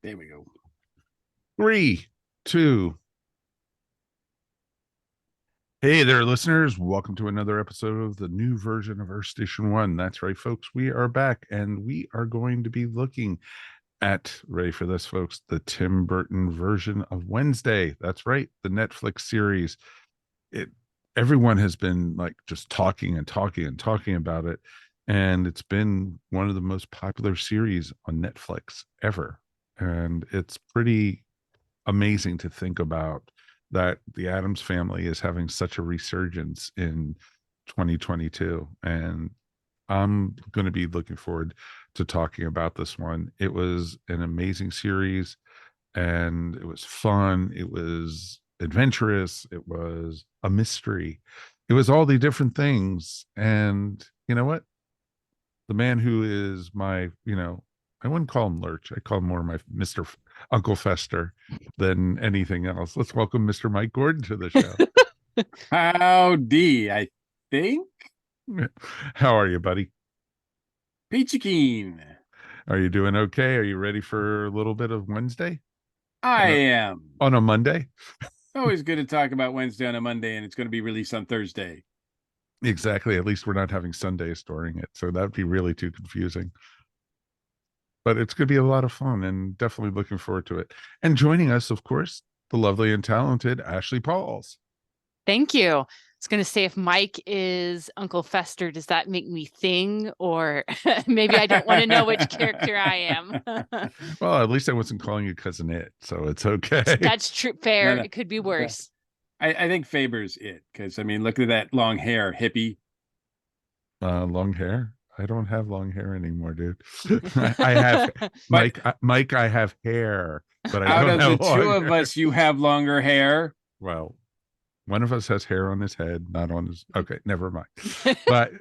There we go. 3, 2. Hey there, listeners. Welcome to another episode of the new version of Earth Station One. That's right, folks. We are back and we are going to be looking at, ready for this, folks, the Tim Burton version of Wednesday. That's right, the Netflix series. It Everyone has been like just talking and talking and talking about it. And it's been one of the most popular series on Netflix ever. And it's pretty amazing to think about that the Adams family is having such a resurgence in 2022. And I'm going to be looking forward to talking about this one. It was an amazing series and it was fun. It was adventurous. It was a mystery. It was all the different things. And you know what? The man who is my, I wouldn't call him Lurch. I call him more my Mr. Uncle Fester than anything else. Let's welcome Mr. Mike Gordon to the show. Howdy, I think. How are you, buddy? Peachy Keen. Are you doing okay? Are you ready for a little bit of Wednesday I on a, am. on a Monday? Always good to talk about Wednesday on a Monday, and it's going to be released on Thursday. Exactly. At least we're not having Sundays during it. So that'd be really too confusing. But it's going to be a lot of fun and definitely looking forward to it. And joining us, of course, the lovely and talented Ashley Pauls. Thank you. I was going to say, if Mike is Uncle Fester, does that make me Thing? Or maybe I don't want to know which character I am. Well, at least I wasn't calling you Cousin It, so it's okay. That's true. Fair. No. It could be worse. I think Faber's it, because, I mean, look at that long hair, hippie. Long hair? I don't have long hair anymore, dude. I have Mike. I have hair, but I out don't of have the two long of hair. us, you have longer hair. Well, one of us has hair on his head, not on his. Okay, never mind. But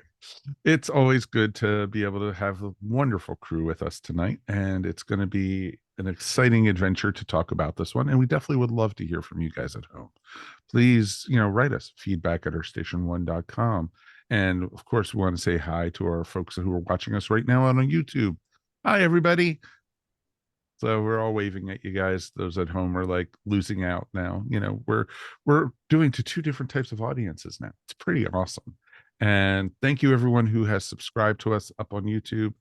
it's always good to be able to have a wonderful crew with us tonight, and it's going to be an exciting adventure to talk about this one. And we definitely would love to hear from you guys at home. Please, write us feedback at ourstation1.com. And of course, we want to say hi to our folks who are watching us right now on YouTube. Hi, everybody. So we're all waving at you guys. Those at home are like losing out now. We're doing to two different types of audiences now. It's pretty awesome. And thank you everyone who has subscribed to us up on YouTube.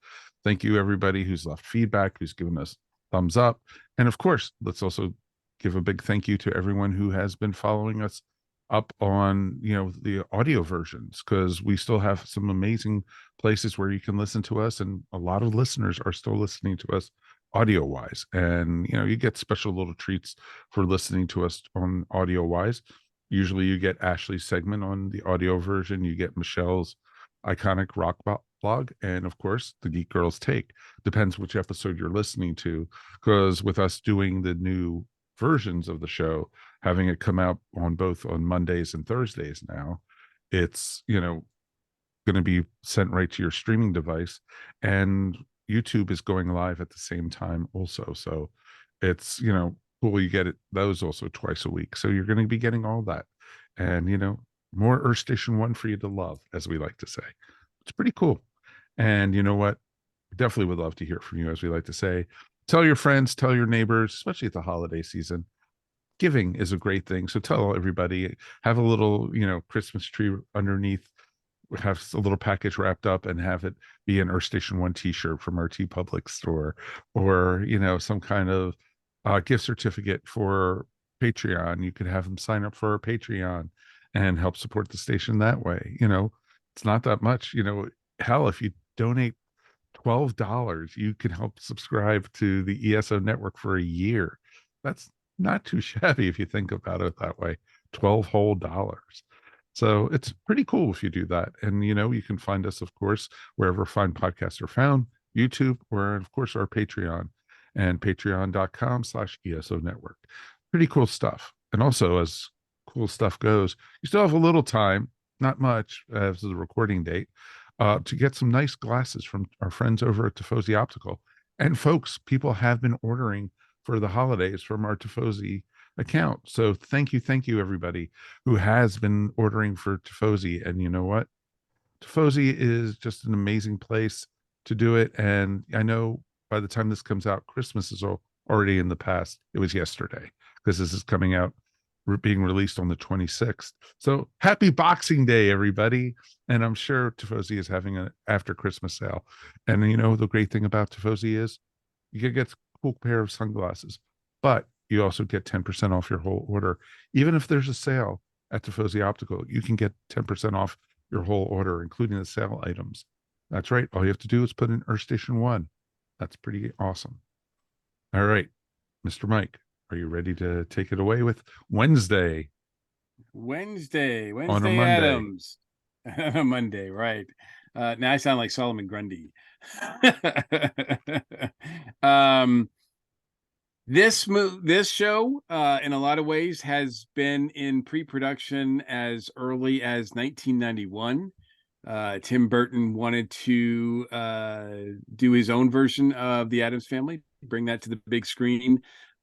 Thank you everybody who's left feedback, who's given us thumbs up. And of course, let's also give a big thank you to everyone who has been following us up on the audio versions, because we still have some amazing places where you can listen to us, and a lot of listeners are still listening to us audio wise. And you get special little treats for listening to us on audio wise. Usually you get Ashley's segment on the audio version, you get Michelle's iconic rock blog, and of course the Geek Girls take. Depends which episode you're listening to, because with us doing the new versions of the show, having it come out on both on Mondays and Thursdays now, it's going to be sent right to your streaming device, and YouTube is going live at the same time also. So it's cool. You get it those also twice a week, so you're going to be getting all that, and more Earth Station One for you to love, as we like to say. It's pretty cool. And you know what, definitely would love to hear from you, as we like to say. Tell your friends, tell your neighbors, especially at the holiday season. Giving is a great thing, so tell everybody. Have a little Christmas tree underneath, have a little package wrapped up, and have it be an Earth Station One t-shirt from our T Public store, or some kind of gift certificate for Patreon. You could have them sign up for our Patreon and help support the station that way. It's not that much. Hell, if you donate $12, you can help subscribe to the ESO network for a year. That's not too shabby if you think about it that way. 12 whole dollars. So it's pretty cool if you do that. And you can find us, of course, wherever fine podcasts are found, YouTube, or of course our Patreon, and patreon.com/ESO network. Pretty cool stuff. And also, as cool stuff goes, you still have a little time, not much as the recording date, to get some nice glasses from our friends over at Tifosi Optical. And folks, people have been ordering for the holidays from our Tifosi account. So thank you, everybody who has been ordering for Tifosi. And you know what? Tifosi is just an amazing place to do it. And I know by the time this comes out, Christmas is already in the past. It was yesterday because this is coming out, being released on the 26th. So happy Boxing Day, everybody. And I'm sure Tifosi is having an after Christmas sale. And the great thing about Tifosi is you can get a cool pair of sunglasses, but you also get 10% off your whole order. Even if there's a sale at Tifosi Optical, you can get 10% off your whole order, including the sale items. That's right. All you have to do is put in Earth Station 1. That's pretty awesome. All right, Mr. Mike, are you ready to take it away with Wednesday? Wednesday On a Monday. Adams. On a Monday, right. Now I sound like Solomon Grundy. This show, in a lot of ways, has been in pre-production as early as 1991. Tim Burton wanted to do his own version of the Addams Family, bring that to the big screen.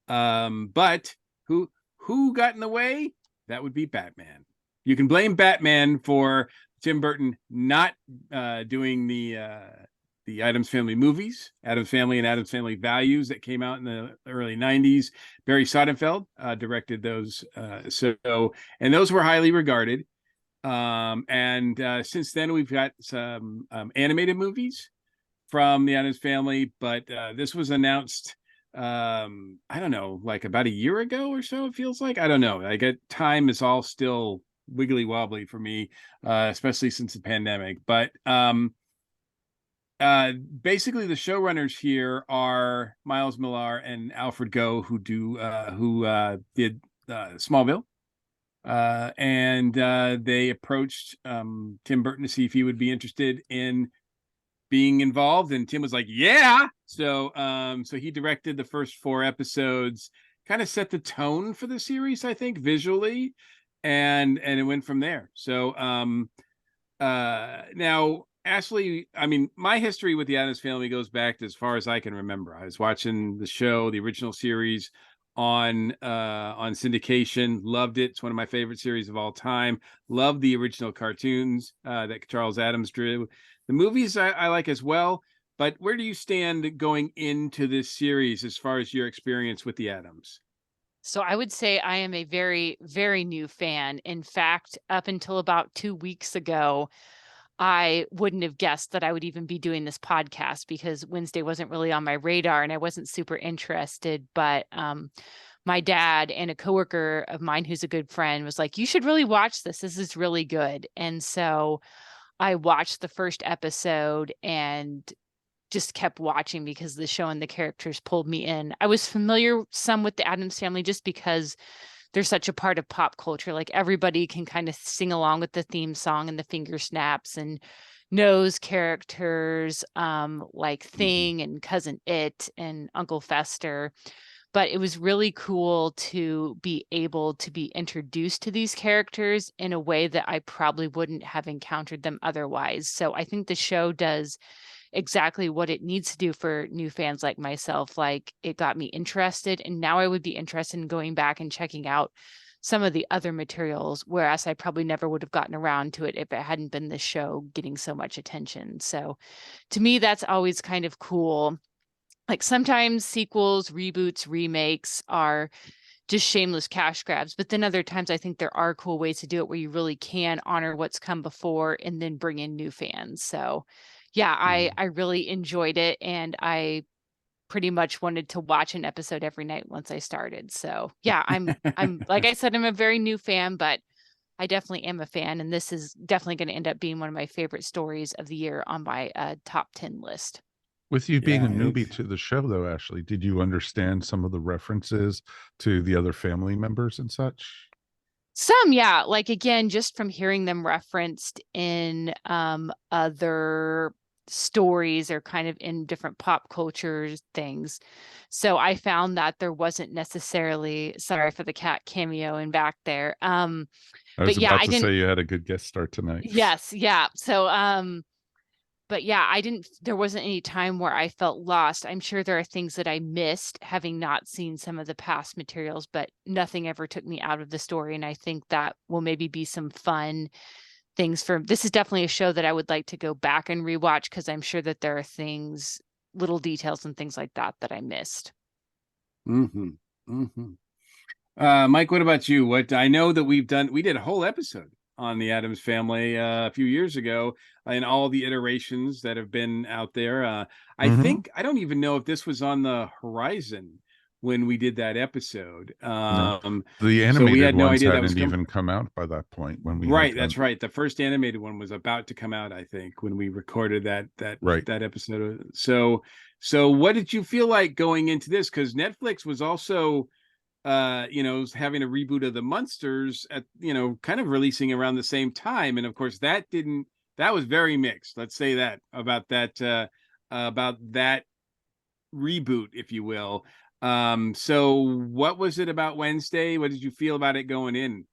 But who got in the way? That would be Batman. You can blame Batman for Tim Burton not doing the Addams Family movies, Addams Family and Addams Family Values, that came out in the early 90s. Barry Sonnenfeld directed those. And those were highly regarded. And since then, we've got some animated movies from the Addams Family, but this was announced, I don't know, like about a year ago or so, it feels like. I don't know. Time is all still wiggly wobbly for me, especially since the pandemic. But basically, the showrunners here are Miles Millar and Alfred Goh, who did Smallville. And they approached Tim Burton to see if he would be interested in being involved, and Tim was like, yeah. So he directed the first 4 episodes, kind of set the tone for the series, I think, visually, and it went from there. So now, Ashley, I mean, my history with the Addams Family goes back to as far as I can remember. I was watching the show, the original series, on syndication. Loved it. It's one of my favorite series of all time. Loved the original cartoons that Charles Addams drew. The movies I like as well. But where do you stand going into this series as far as your experience with the Addams? So I would say I am a very, very new fan. In fact, up until about 2 weeks ago, I wouldn't have guessed that I would even be doing this podcast, because Wednesday wasn't really on my radar and I wasn't super interested. But my dad and a coworker of mine who's a good friend was like, you should really watch this. This is really good. And so I watched the first episode and just kept watching because the show and the characters pulled me in. I was familiar some with the Addams Family just because they're such a part of pop culture. Like, everybody can kind of sing along with the theme song and the finger snaps, and knows characters like Thing and Cousin It and Uncle Fester. But it was really cool to be able to be introduced to these characters in a way that I probably wouldn't have encountered them otherwise. So I think the show does exactly what it needs to do for new fans like myself. Like, it got me interested, and now I would be interested in going back and checking out some of the other materials, whereas I probably never would have gotten around to it if it hadn't been the show getting so much attention. So to me, that's always kind of cool. Like, sometimes sequels, reboots, remakes are just shameless cash grabs, but then other times I think there are cool ways to do it where you really can honor what's come before and then bring in new fans. So yeah, I really enjoyed it, and I pretty much wanted to watch an episode every night once I started. So yeah, I'm like I said, I'm a very new fan, but I definitely am a fan, and this is definitely going to end up being one of my favorite stories of the year on my top 10 list. With you being Yeah, a newbie to the show, though, Ashley, did you understand some of the references to the other family members and such? Some, yeah. Like, again, just from hearing them referenced in other stories or kind of in different pop culture things. So I found that there wasn't necessarily, sorry for the cat cameo in back there. I But was yeah, about I to didn't. say you had a good guest start tonight. Yes, yeah. So but yeah, there wasn't any time where I felt lost. I'm sure there are things that I missed having not seen some of the past materials, but nothing ever took me out of the story. And I think that will maybe be some fun things this is definitely a show that I would like to go back and rewatch, because I'm sure that there are things, little details and things like that I missed. Mm-hmm. Mm-hmm. Mike, what about you? What I know that we did a whole episode on the Addams Family a few years ago, and all the iterations that have been out there. I Mm-hmm. think I don't even know if this was on the horizon when we did that episode. No, the So we animated had no ones idea that was hadn't coming. even come out by that point when we had Right, done. that's right. The first animated one was about to come out, I think, when we recorded Right. that episode. So what did you feel like going into this? Because Netflix was also having a reboot of the Munsters at, kind of releasing around the same time. And of course that was very mixed. Let's say that about that reboot, if you will. So what was it about Wednesday? What did you feel about it going in?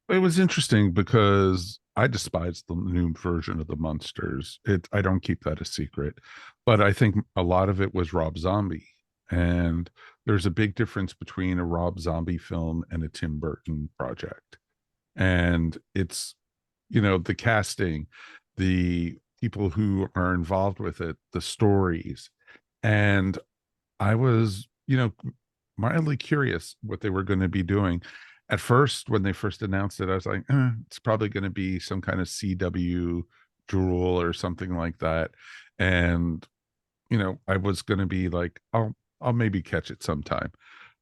It was interesting because I despise the new version of the Munsters. I don't keep that a secret, but I think a lot of it was Rob Zombie, and there's a big difference between a Rob Zombie film and a Tim Burton project. And it's, the casting, the people who are involved with it, the stories. And I was, mildly curious what they were going to be doing. At first, when they first announced it, I was like, it's probably going to be some kind of CW drool or something like that. And, I was going to be like, I'll maybe catch it sometime.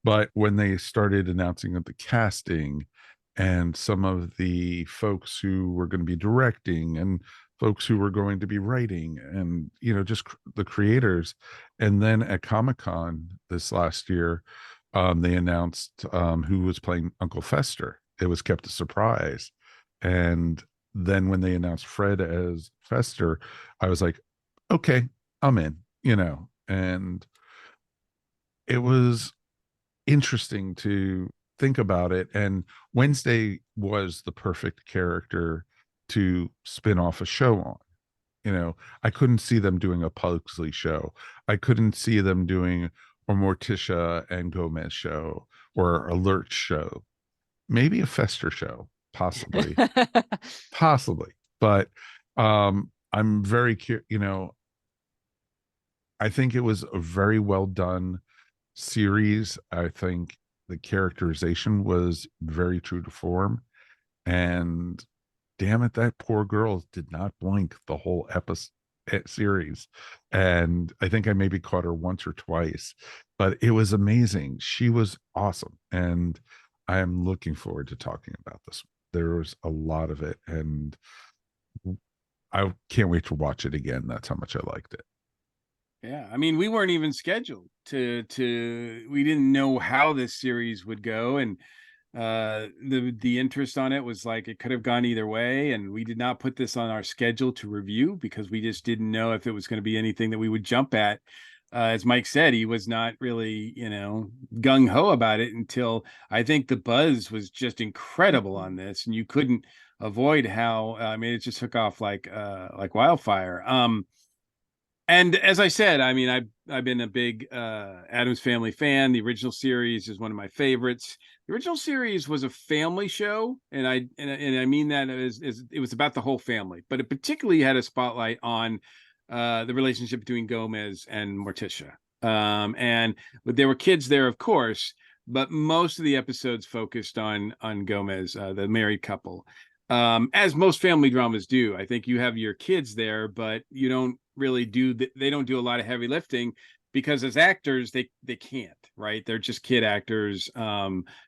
But when they started announcing the casting and some of the folks who were going to be directing and folks who were going to be writing and, just the creators. And then at Comic-Con this last year, they announced who was playing Uncle Fester. It was kept a surprise. And then when they announced Fred as Fester, I was like, okay, I'm in, and it was interesting to think about it. And Wednesday was the perfect character to spin off a show on. I couldn't see them doing a Pugsley show. I couldn't see them doing a Morticia and Gomez show or a Lurch show. Maybe a Fester show, possibly, possibly. But I'm very curious. I think it was a very well done series. I think the characterization was very true to form. And damn it, that poor girl did not blink the whole episode series. And I think I maybe caught her once or twice, but it was amazing. She was awesome. And I am looking forward to talking about this. There was a lot of it, and I can't wait to watch it again. That's how much I liked it. Yeah, I mean, we weren't even scheduled we didn't know how this series would go, and the interest on it was like it could have gone either way, and we did not put this on our schedule to review because we just didn't know if it was going to be anything that we would jump at. As Mike said, he was not really, gung ho about it until I think the buzz was just incredible on this, and you couldn't avoid how I mean, it just took off like wildfire. And as I said, I mean, I've been a big Addams Family fan. The original series is one of my favorites. The original series was a family show, and I mean that as it was about the whole family, but it particularly had a spotlight on the relationship between Gomez and Morticia. And but there were kids there, of course, but most of the episodes focused on Gomez, the married couple. As most family dramas do. I think you have your kids there, but you don't really they don't do a lot of heavy lifting because as actors they can't, right? They're just kid actors,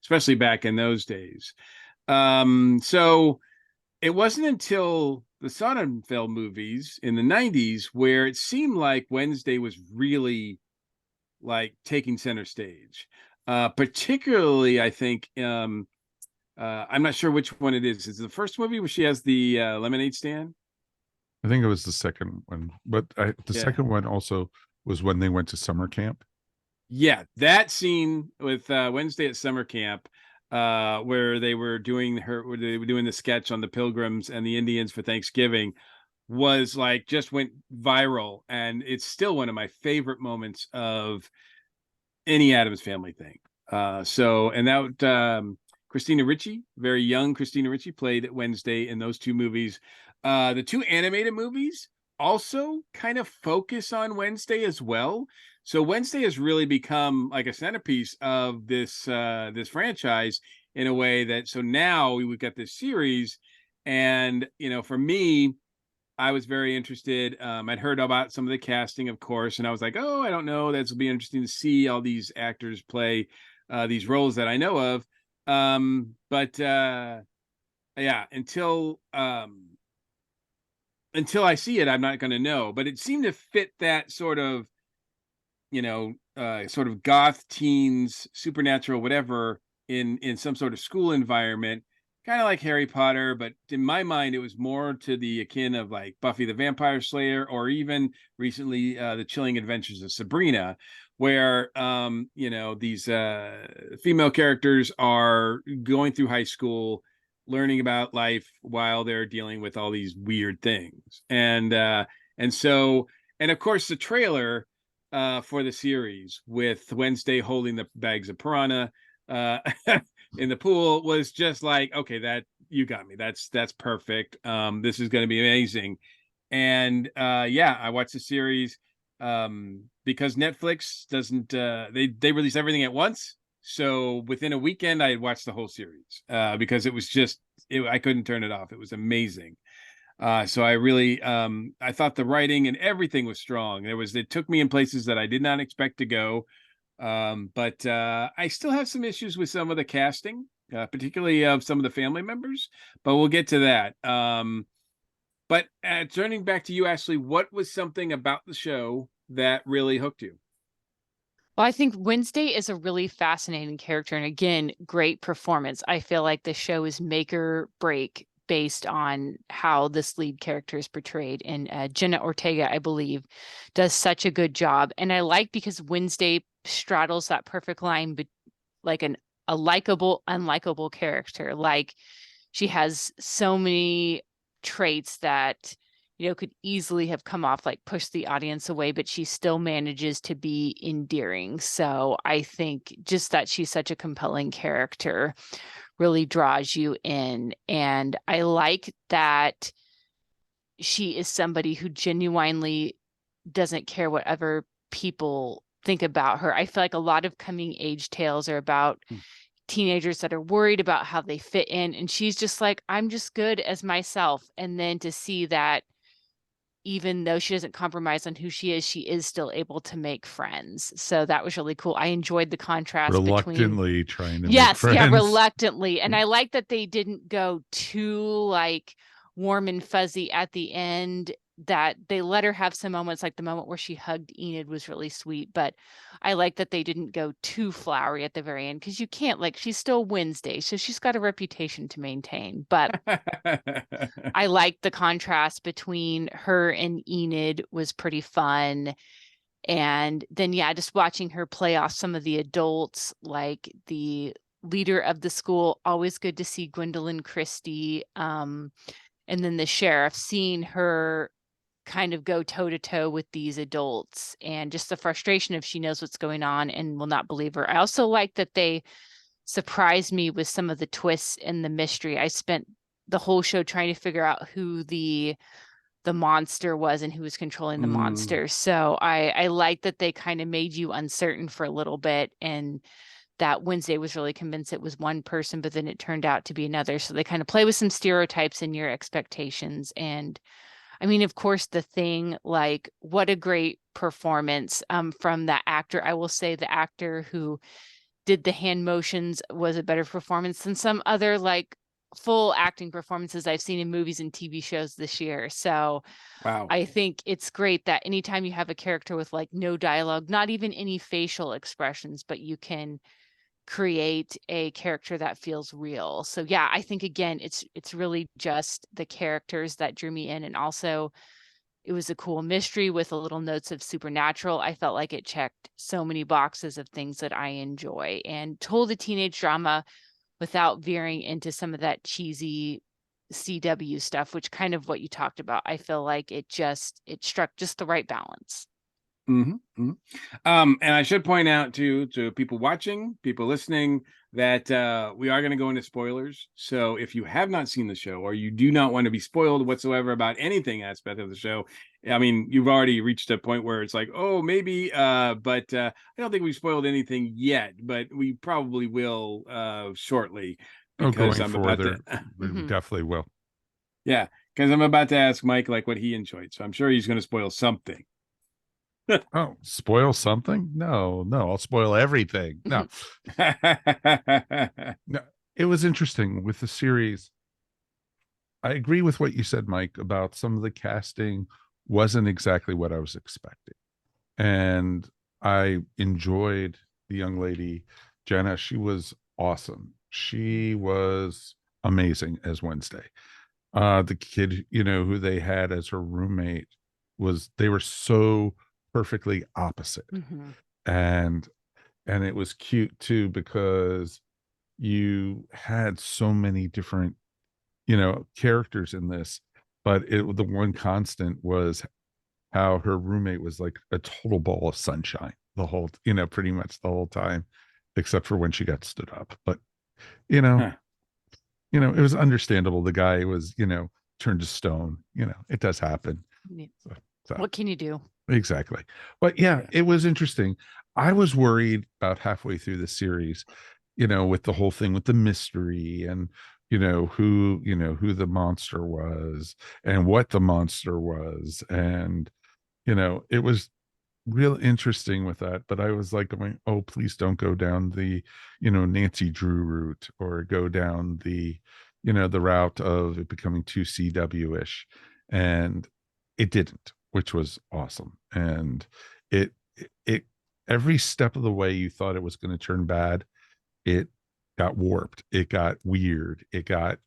especially back in those days. So it wasn't until the Sonnenfeld movies in the 90s where it seemed like Wednesday was really like taking center stage. Particularly I think I'm not sure which one it is. Is it the first movie where she has the lemonade stand? I think it was the second one, but the Yeah. second one also was when they went to summer camp. Yeah, that scene with Wednesday at summer camp, where they were doing the sketch on the Pilgrims and the Indians for Thanksgiving, was like just went viral, and it's still one of my favorite moments of any Addams Family thing. So and that Christina Ricci, very young Christina Ricci, played Wednesday in those two movies. The two animated movies also kind of focus on Wednesday as well. So Wednesday has really become like a centerpiece of this franchise in a way that, so now we've got this series, and for me, I was very interested. I'd heard about some of the casting, of course, and I was like, oh, I don't know, that's will be interesting to see all these actors play these roles that I know of. But yeah, until I see it, I'm not going to know. But it seemed to fit that sort of, sort of goth teens, supernatural, whatever, in some sort of school environment, kind of like Harry Potter. But in my mind, it was more to the akin of like Buffy the Vampire Slayer, or even recently the Chilling Adventures of Sabrina, where these female characters are going through high school, learning about life while they're dealing with all these weird things. And of course the trailer for the series with Wednesday holding the bags of piranha uh in the pool was just like, okay, that you got me. That's perfect. This is going to be amazing. And yeah, I watched the series because Netflix doesn't they release everything at once. So within a weekend, I had watched the whole series because it was just I couldn't turn it off. It was amazing. So I really I thought the writing and everything was strong. It took me in places that I did not expect to go. But I still have some issues with some of the casting, particularly of some of the family members. But we'll get to that. But turning back to you, Ashley, what was something about the show that really hooked you? Well, I think Wednesday is a really fascinating character. And again, great performance. I feel like the show is make or break based on how this lead character is portrayed. And Jenna Ortega, I believe, does such a good job. And I like because Wednesday straddles that perfect line, but like a likable, unlikable character. Like she has so many traits that could easily have come off like push the audience away, but she still manages to be endearing. So I think just that she's such a compelling character really draws you in. And I like that she is somebody who genuinely doesn't care what other people think about her. I feel like a lot of coming age tales are about teenagers that are worried about how they fit in, and she's just like, I'm just good as myself. And then to see that even though she doesn't compromise on who she is still able to make friends. So that was really cool. I enjoyed the contrast between Reluctantly trying to make yes, yeah, friends. reluctantly. And I like that they didn't go too like warm and fuzzy at the end, that they let her have some moments, like the moment where she hugged Enid was really sweet. But I like that they didn't go too flowery at the very end, because you can't, like, she's still Wednesday, so she's got a reputation to maintain. But I liked the contrast between her and Enid was pretty fun. And then, yeah, just watching her play off some of the adults, like the leader of the school, always good to see Gwendolyn Christie. And then the sheriff, seeing her kind of go toe to toe with these adults, and just the frustration if she knows what's going on and will not believe her. I also like that they surprised me with some of the twists in the mystery. I spent the whole show trying to figure out who the monster was and who was controlling the monster. So I like that they kind of made you uncertain for a little bit, and that Wednesday was really convinced it was one person, but then it turned out to be another. So they kind of play with some stereotypes in your expectations. And I mean, of course, The Thing, like, what a great performance from that actor. I will say the actor who did the hand motions was a better performance than some other like full acting performances I've seen in movies and TV shows this year. So Wow. I think it's great that anytime you have a character with like no dialogue, not even any facial expressions, but you can create a character that feels real. So yeah, I think again, it's really just the characters that drew me in. And also it was a cool mystery with a little notes of supernatural. I felt like it checked so many boxes of things that I enjoy, and told a teenage drama without veering into some of that cheesy CW stuff, which kind of what you talked about. I feel like it struck just the right balance. And I should point out to people watching, people listening, that we are going to go into spoilers. So if you have not seen the show, or you do not want to be spoiled whatsoever about anything aspect of the show, I mean, you've already reached a point where it's like, oh, maybe, but I don't think we've spoiled anything yet, but we probably will shortly, because Going I'm about to, further, we definitely will. yeah, because I'm about to ask Mike like what he enjoyed. So I'm sure he's going to spoil something. Oh, spoil something? No, I'll spoil everything. No. No, it was interesting with the series. I agree with what you said, Mike, about some of the casting wasn't exactly what I was expecting. And I enjoyed the young lady, Jenna. She was awesome. She was amazing as Wednesday. The kid, who they had as her roommate they were so perfectly opposite. And it was cute too, because you had so many different characters in this, but the one constant was how her roommate was like a total ball of sunshine the whole pretty much the whole time, except for when she got stood up. But you know Huh. it was understandable. The guy was turned to stone. It does happen. So What can you do? exactly. But yeah, it was interesting. I was worried about halfway through the series, with the whole thing with the mystery, and who the monster was and what the monster was. And it was real interesting with that. But I was like going, oh, please don't go down the Nancy Drew route, or go down the route of it becoming too CW-ish. And it didn't, which was awesome. And it every step of the way you thought it was going to turn bad, it got warped, it got weird, it got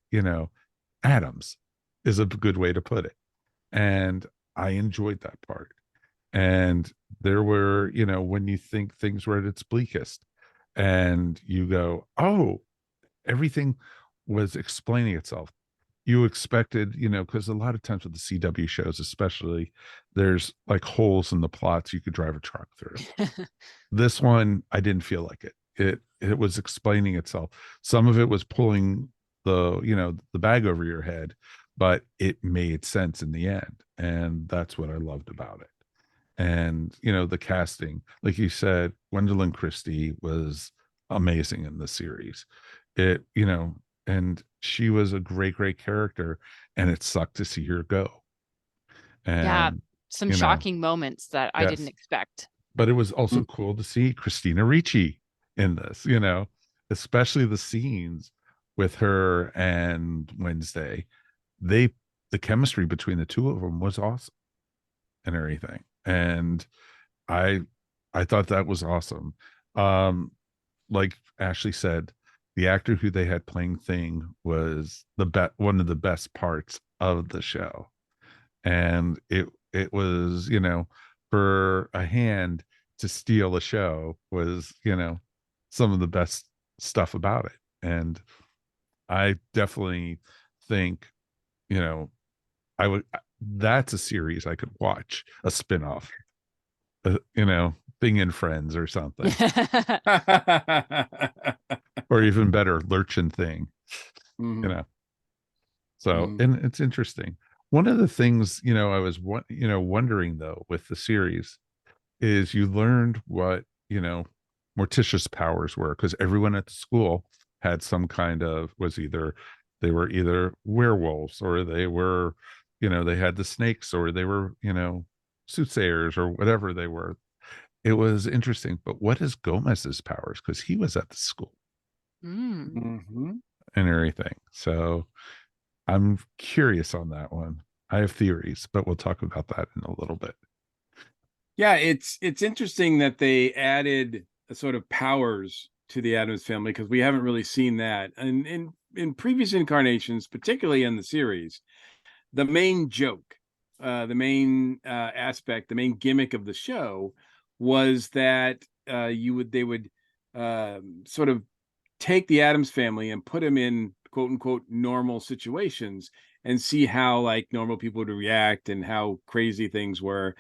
atoms is a good way to put it. And I enjoyed that part. And there were, when you think things were at its bleakest, and you go, oh, everything was explaining itself. You expected, because a lot of times with the CW shows, especially, there's like holes in the plots you could drive a truck through. This one, I didn't feel like it. It was explaining itself. Some of it was pulling the bag over your head, but it made sense in the end. And that's what I loved about it. And the casting, like you said, Gwendolyn Christie was amazing in the series. And she was a great character, and it sucked to see her go. Yeah, And some shocking moments that I didn't yes, expect. but it was also cool to see Christina Ricci in this, especially the scenes with her and Wednesday. The chemistry between the two of them was awesome and everything. And I thought that was awesome. Like Ashley said, the actor who they had playing Thing was one of the best parts of the show. And it was, for a hand to steal a show was, some of the best stuff about it. And I definitely think, you know, I would that's a series I could watch, a spin-off, Thing and Friends or something. Or even better, Lurch and Thing, So, and it's interesting. One of the things, I was wondering though with the series is you learned what, Morticia's powers were, because everyone at the school had some kind of they were either werewolves, or they were, they had the snakes, or they were, soothsayers, or whatever they were. It was interesting. But what is Gomez's powers? Because he was at the school and everything. So I'm curious on that one. I have theories, but we'll talk about that in a little bit. Yeah, it's interesting that they added a sort of powers to the Addams family, because we haven't really seen that. And in previous incarnations, particularly in the series, the main joke, the main aspect, the main gimmick of the show was that they would sort of take the Addams family and put them in quote unquote normal situations, and see how like normal people would react and how crazy things were.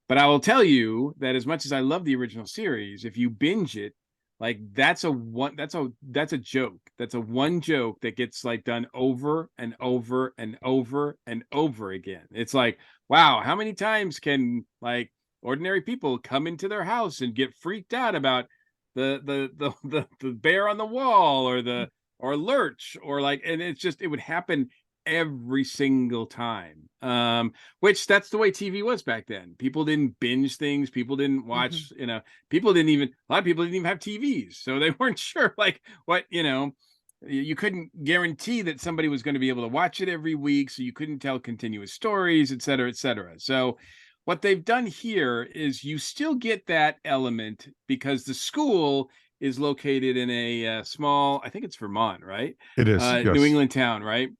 But I will tell you that as much as I love the original series, if you binge it, like that's a joke. That's a one joke that gets like done over and over and over and over again. It's like, wow, how many times can like ordinary people come into their house and get freaked out about the bear on the wall or lurch or like, and it's just, it would happen every single time. Which that's the way TV was back then. People didn't binge things, people didn't watch, people didn't even, a lot of people didn't even have TVs, so they weren't sure like what, you couldn't guarantee that somebody was going to be able to watch it every week, so you couldn't tell continuous stories, et cetera, et cetera. So what they've done here is you still get that element because the school is located in a small, I think it's Vermont, right? It is, yes. New England town, right?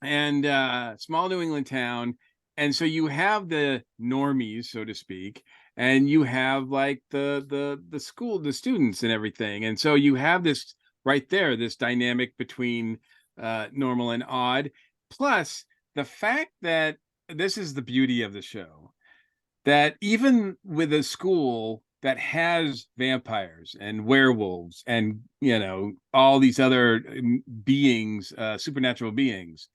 And small New England town. And so you have the normies, so to speak, and you have like the school, the students and everything. And so you have this right there, this dynamic between normal and odd. Plus the fact that this is the beauty of the show, that even with a school that has vampires and werewolves and all these other beings, supernatural beings,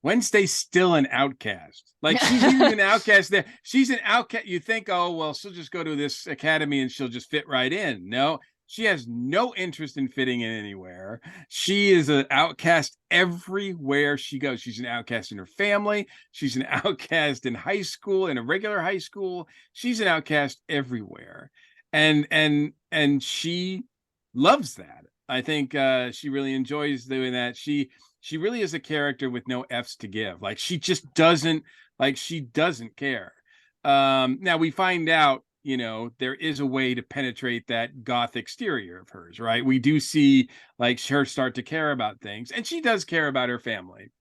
Wednesday's still an outcast. Like she's even an outcast there. She's an outcast. You think, oh well, she'll just go to this academy and she'll just fit right in. No, she has no interest in fitting in anywhere. She is an outcast everywhere she goes. She's an outcast in her family. She's an outcast in high school, in a regular high school. She's an outcast everywhere. And she loves that. I think she really enjoys doing that. She really is a character with no F's to give. Like she just doesn't care. Now we find out, there is a way to penetrate that goth exterior of hers, right? We do see like her start to care about things, and she does care about her family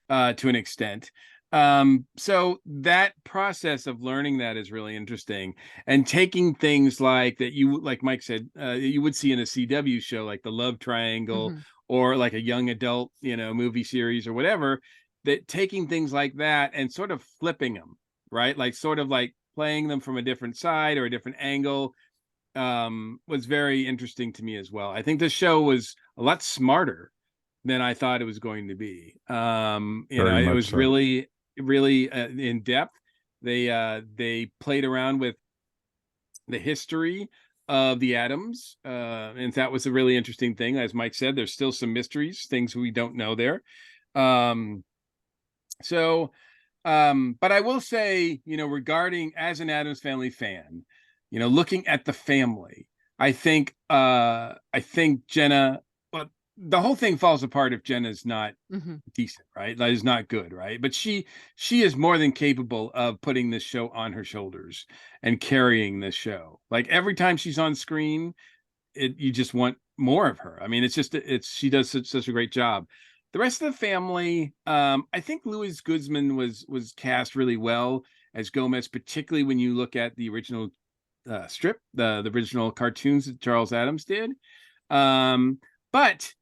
to an extent. So that process of learning that is really interesting, and taking things like that, you like Mike said, you would see in a CW show like the love triangle, or like a young adult, movie series or whatever, that taking things like that and sort of flipping them, right? Like sort of like playing them from a different side or a different angle, was very interesting to me as well. I think the show was a lot smarter than I thought it was going to be. It was so. really in depth. They played around with the history of the Adams, and that was a really interesting thing. As Mike said, there's still some mysteries, things we don't know there. But I will say, regarding as an Addams Family fan, looking at the family, I think Jenna, well, the whole thing falls apart if Jenna's not decent, right? That is not good, right? But she is more than capable of putting this show on her shoulders and carrying this show. Like every time she's on screen, you just want more of her. I mean, she does such a great job. The rest of the family, I think Louis Guzman was cast really well as Gomez, particularly when you look at the original strip, the original cartoons that Charles Addams did. But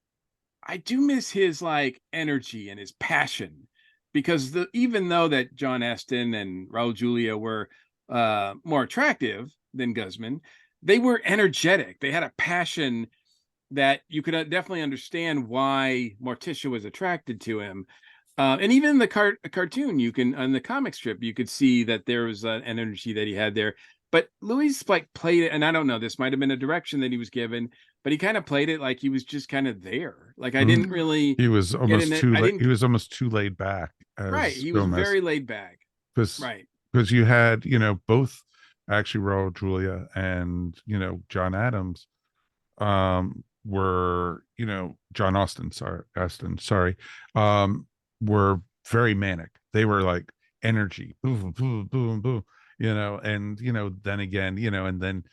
I do miss his like energy and his passion, because even though that John Astin and Raul Julia were more attractive than Guzman, they were energetic. They had a passion that you could definitely understand why Morticia was attracted to him. And even in the cartoon, on the comic strip, you could see that there was an energy that he had there. But Louis like played it, and I don't know, this might have been a direction that he was given, but he kind of played it like he was just kind of there. Like I didn't really. He was almost He was almost too laid back. Right, he was very laid back. Because you had both actually Raul Julia and John Adams, were John Astin, were very manic. They were like energy, boom, boom, boom, boom, and then again, and then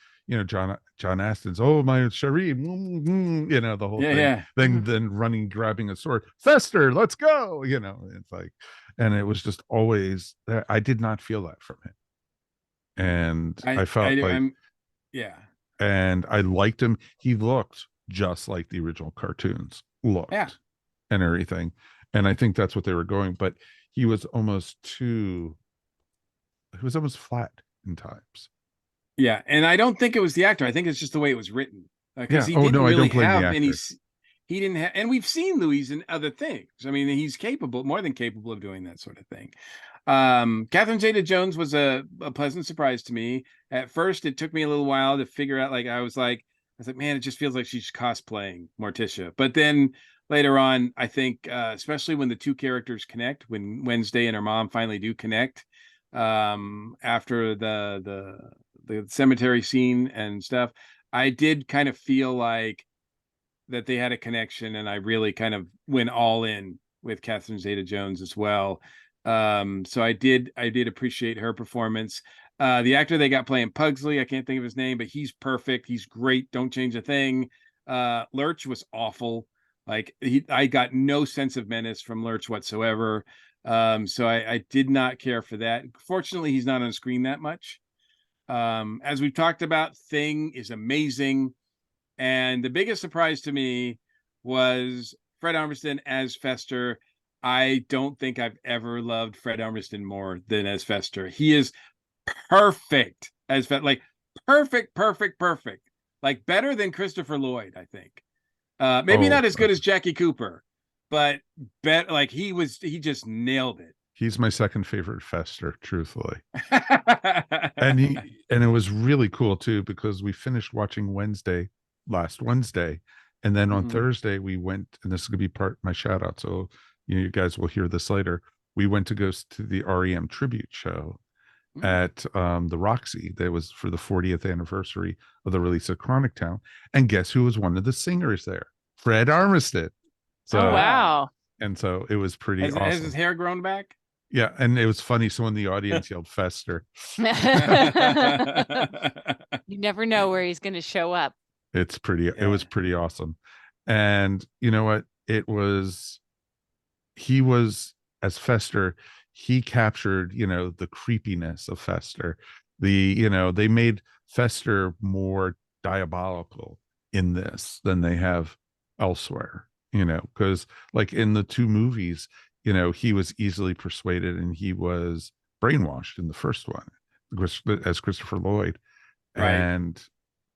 John Astin's, oh my Cherie, the whole thing. Yeah. Then running, grabbing a sword, Fester, let's go. It's like, and it was just always that. I did not feel that from him, and I felt and I liked him. He looked just like the original cartoons looked, and everything. And I think that's what they were going, but he was almost too it was almost flat in times. Yeah, and I don't think it was the actor. I think it's just the way it was written, because Yeah. he Oh didn't no, I really don't blame the have any. actor. He didn't have, and we've seen Louis in other things. I mean, he's capable, more than capable of doing that sort of thing. Catherine Zeta-Jones was a pleasant surprise to me. At first, it took me a little while to figure out. Like, I was like, man, it just feels like she's cosplaying Morticia. But then later on, I think, especially when the two characters connect, when Wednesday and her mom finally do connect, after the cemetery scene and stuff, I did kind of feel like that they had a connection, and I really kind of went all in with Catherine Zeta-Jones as well. So I did appreciate her performance. The actor they got playing Pugsley, I can't think of his name, but he's perfect. He's great. Don't change a thing. Lurch was awful. Like, I got no sense of menace from Lurch whatsoever. So I did not care for that. Fortunately, he's not on screen that much. As we've talked about, Thing is amazing. And the biggest surprise to me was Fred Armisen as Fester. I don't think I've ever loved Fred Armisen more than as Fester. He is perfect as Fester, like perfect, perfect, perfect. Like, better than Christopher Lloyd, I think. Maybe Oh, not as good as Jackie Cooper, but like he just nailed it. he's my second favorite Fester, truthfully. And it was really cool too, because we finished watching last Wednesday, and then on Thursday we went, and this is gonna be part my shout out, so you guys will hear this later. We went to go to the REM tribute show at the Roxy. That was for the 40th anniversary of the release of Chronic Town, and guess who was one of the singers there? Fred Armisen. So, oh wow. And so it was pretty awesome. Has his hair grown back? Yeah, and it was funny. Someone in the audience yelled Fester. You never know where he's going to show up. It was pretty awesome. And you know what? He was, as Fester, he captured, the creepiness of Fester. They made Fester more diabolical in this than they have elsewhere, because like in the two movies, he was easily persuaded and he was brainwashed in the first one as Christopher Lloyd. Right.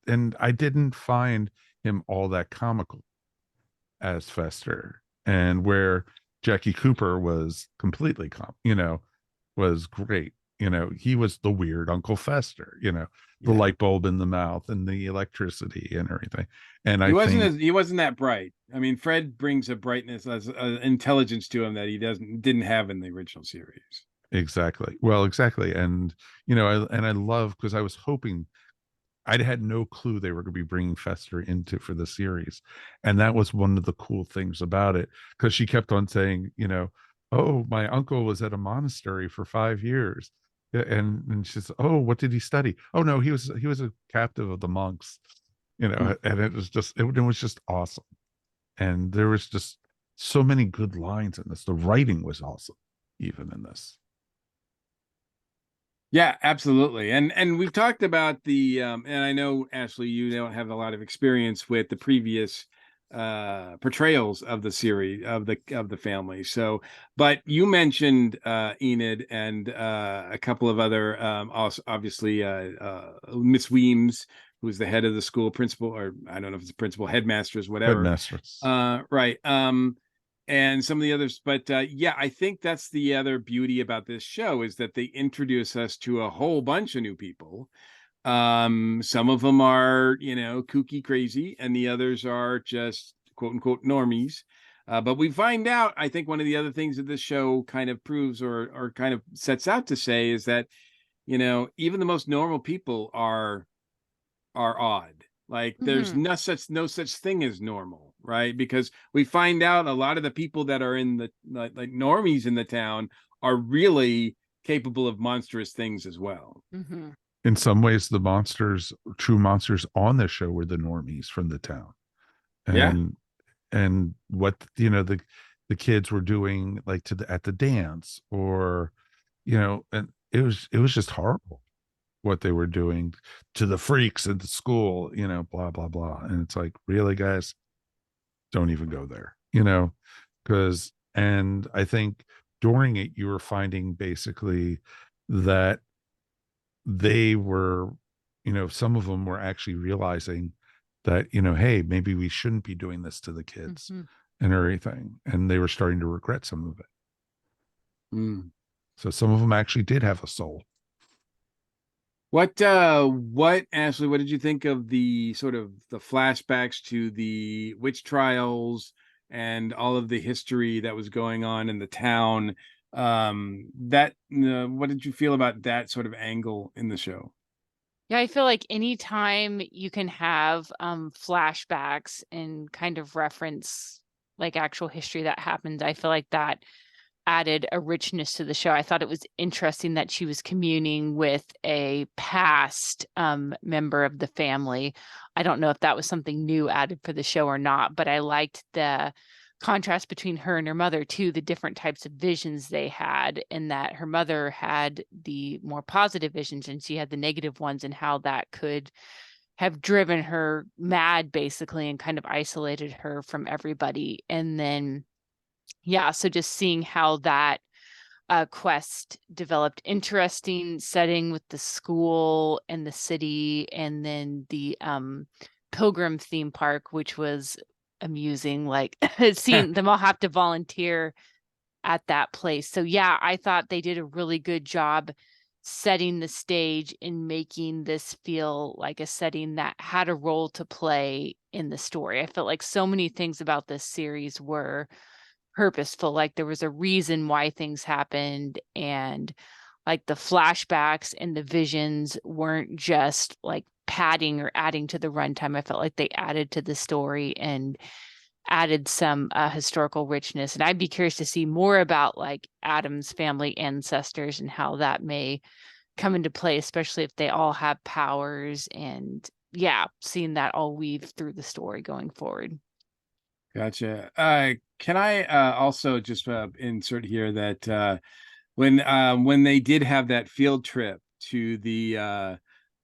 And I didn't find him all that comical as Fester, and where Jackie Cooper was completely was great. He was the weird Uncle Fester, the light bulb in the mouth and the electricity and everything. And he wasn't that bright. I mean, Fred brings a brightness, as intelligence to him that he didn't have in the original series. Exactly. Well, exactly. And I love, because I was hoping, I'd had no clue they were going to be bringing Fester into for the series. And that was one of the cool things about it, because she kept on saying, oh, my uncle was at a monastery for 5 years. And she says, oh, what did he study? Oh, no, he was a captive of the monks, and it was just awesome. And there was just so many good lines in this. The writing was awesome, even in this. Yeah, absolutely. And we've talked about the and I know, Ashley, you don't have a lot of experience with the previous portrayals of the series of the family. So, but you mentioned Enid and a couple of other also obviously Miss Weems, who's the head of the school principal, or I don't know if it's a principal, headmasters, whatever. Headmistress. Right. And some of the others, but yeah, I think that's the other beauty about this show, is that they introduce us to a whole bunch of new people. Some of them are, kooky crazy, and the others are just quote unquote normies. But we find out, I think one of the other things that this show kind of proves, or kind of sets out to say, is that, even the most normal people are odd. Like, there's no such thing as normal, right? Because we find out a lot of the people that are in the like normies in the town are really capable of monstrous things as well. In some ways, the true monsters on the show were the normies from the town. And what the kids were doing, like at the dance, or and it was just horrible what they were doing to the freaks at the school, blah blah blah. And it's like, really, guys, don't even go there, and I think during it you were finding basically that they were, some of them were actually realizing that, hey, maybe we shouldn't be doing this to the kids Mhm. and everything. And they were starting to regret some of it. Mm. So some of them actually did have a soul. What Ashley, what did you think of the sort of the flashbacks to the witch trials and all of the history that was going on in the town? What did you feel about that sort of angle in the show? Yeah, I feel like anytime you can have flashbacks and kind of reference like actual history that happened, I feel like that added a richness to the show. I thought it was interesting that she was communing with a past member of the family. I don't know if that was something new added for the show or not, but I liked the contrast between her and her mother too, the different types of visions they had, in that her mother had the more positive visions and she had the negative ones, and how that could have driven her mad basically and kind of isolated her from everybody. And then yeah, so just seeing how that quest developed, interesting setting with the school and the city, and then the pilgrim theme park, which was amusing, like seeing them all have to volunteer at that place. So yeah, I thought they did a really good job setting the stage and making this feel like a setting that had a role to play in the story. I felt like so many things about this series were purposeful, like there was a reason why things happened, and like the flashbacks and the visions weren't just like padding or adding to the runtime. I felt like they added to the story and added some historical richness. And I'd be curious to see more about like Adam's family ancestors and how that may come into play, especially if they all have powers, and yeah, seeing that all weave through the story going forward. Gotcha. Can I also just insert here that when they did have that field trip to the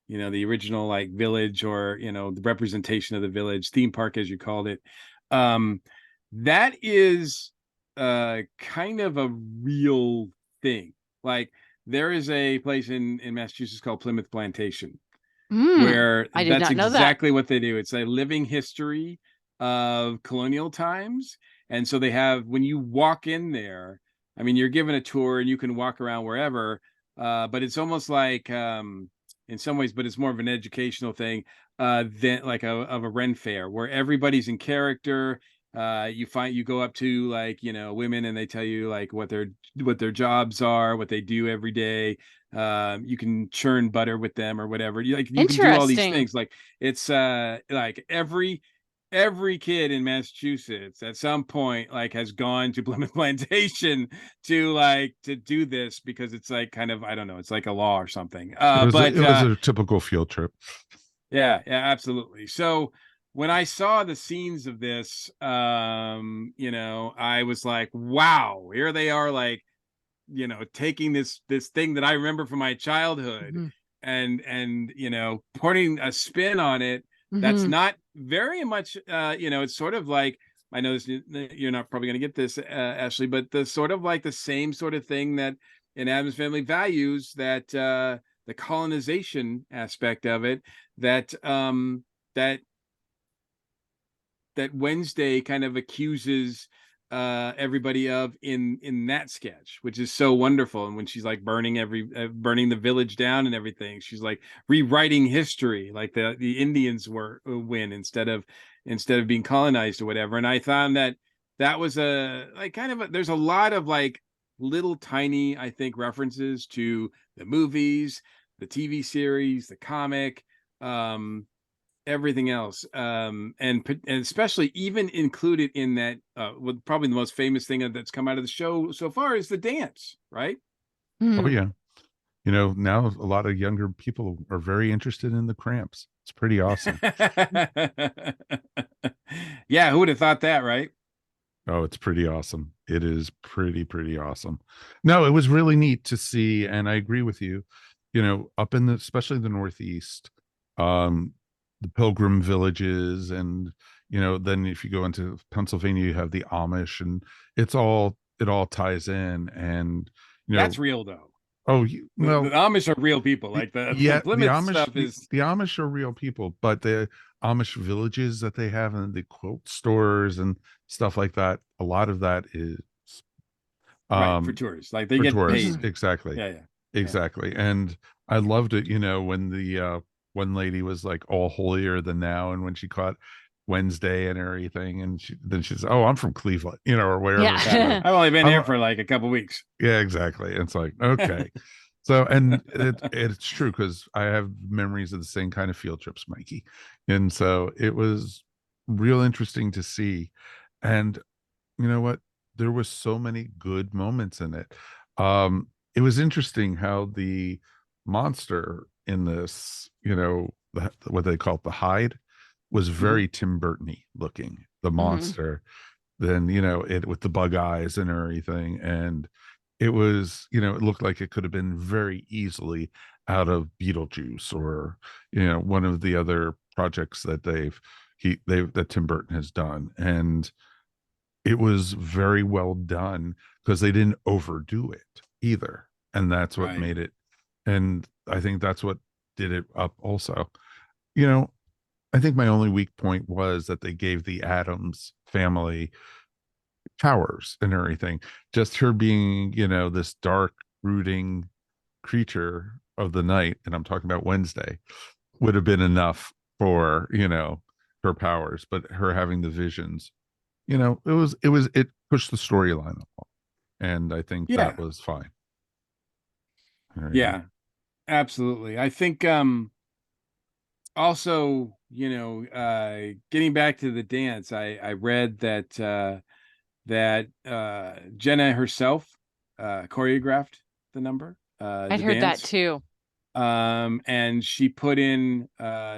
the original like village, or the representation of the village theme park as you called it, um that is kind of a real thing. Like there is a place in Massachusetts called Plymouth Plantation, where I did that's not know that. exactly what they do. It's a living history of colonial times. And so they have, when you walk in there, I mean, you're given a tour and you can walk around wherever, but it's almost like, in some ways, but it's more of an educational thing than like of a Ren fair, where everybody's in character. You go up to like women, and they tell you like what their jobs are, what they do every day. You can churn butter with them or whatever. You can do all these Interesting. things. Like it's like every kid in Massachusetts at some point like has gone to Plymouth Plantation to do this, because it's like kind of, I don't know, it's like a law or something. It was a typical field trip. Yeah, absolutely. So when I saw the scenes of this, I was like, wow, here they are, like, taking this thing that I remember from my childhood, Hmm. and putting a spin on it that's Hmm. not very much, it's sort of like, I know this, you're not probably going to get this, Ashley, but the sort of like the same sort of thing that in Addams Family Values, that the colonization aspect of it, that that that Wednesday kind of accuses everybody of in that sketch, which is so wonderful. And when she's like burning the village down and everything, she's like rewriting history, like the Indians were win instead of being colonized or whatever. And I found that was a like kind of there's a lot of like little tiny, I think, references to the movies, the TV series, the comic, everything else, and especially even included in that, probably the most famous thing that's come out of the show so far is the dance, right? Oh Hmm. yeah. Now a lot of younger people are very interested in the Cramps. It's pretty awesome. Yeah, who would have thought that, right? Oh, it's pretty awesome. It is pretty awesome. No, it was really neat to see, and I agree with you. Up in especially the Northeast, um, the Pilgrim villages, and then if you go into Pennsylvania, you have the Amish, and it all ties in. And That's real though. Oh, The Amish are real people. Like the Plymouth stuff is. The Amish are real people, but the Amish villages that they have and the quilt stores and stuff like that, a lot of that is Right, for tourists. Like they for get tourists. paid. Exactly. Yeah. Exactly. And I loved it, when the one lady was like all holier than now, and when she caught Wednesday and everything, and then she says, "Oh, I'm from Cleveland," or wherever. Yeah. I've only been here for like a couple weeks. Yeah, exactly. It's like, okay. So, and it's true, because I have memories of the same kind of field trips, Mikey. And so it was real interesting to see. And you know what? There was so many good moments in it. It was interesting how the monster in this, what they call it, the hide, was very Tim Burton-y looking, the monster. Then, it with the bug eyes and everything. And it was, it looked like it could have been very easily out of Beetlejuice, or, one of the other projects that that Tim Burton has done. And it was very well done, because they didn't overdo it either. And that's what made it. And I think that's what did it up also. I think my only weak point was that they gave the Addams family powers and everything. Just her being, this dark, brooding creature of the night, and I'm talking about Wednesday, would have been enough for, her powers. But her having the visions, it pushed the storyline along. And I think that was fine. Yeah, absolutely. I think also, getting back to the dance, I read that Jenna herself choreographed the number, I'd the heard that dance. too. And she put in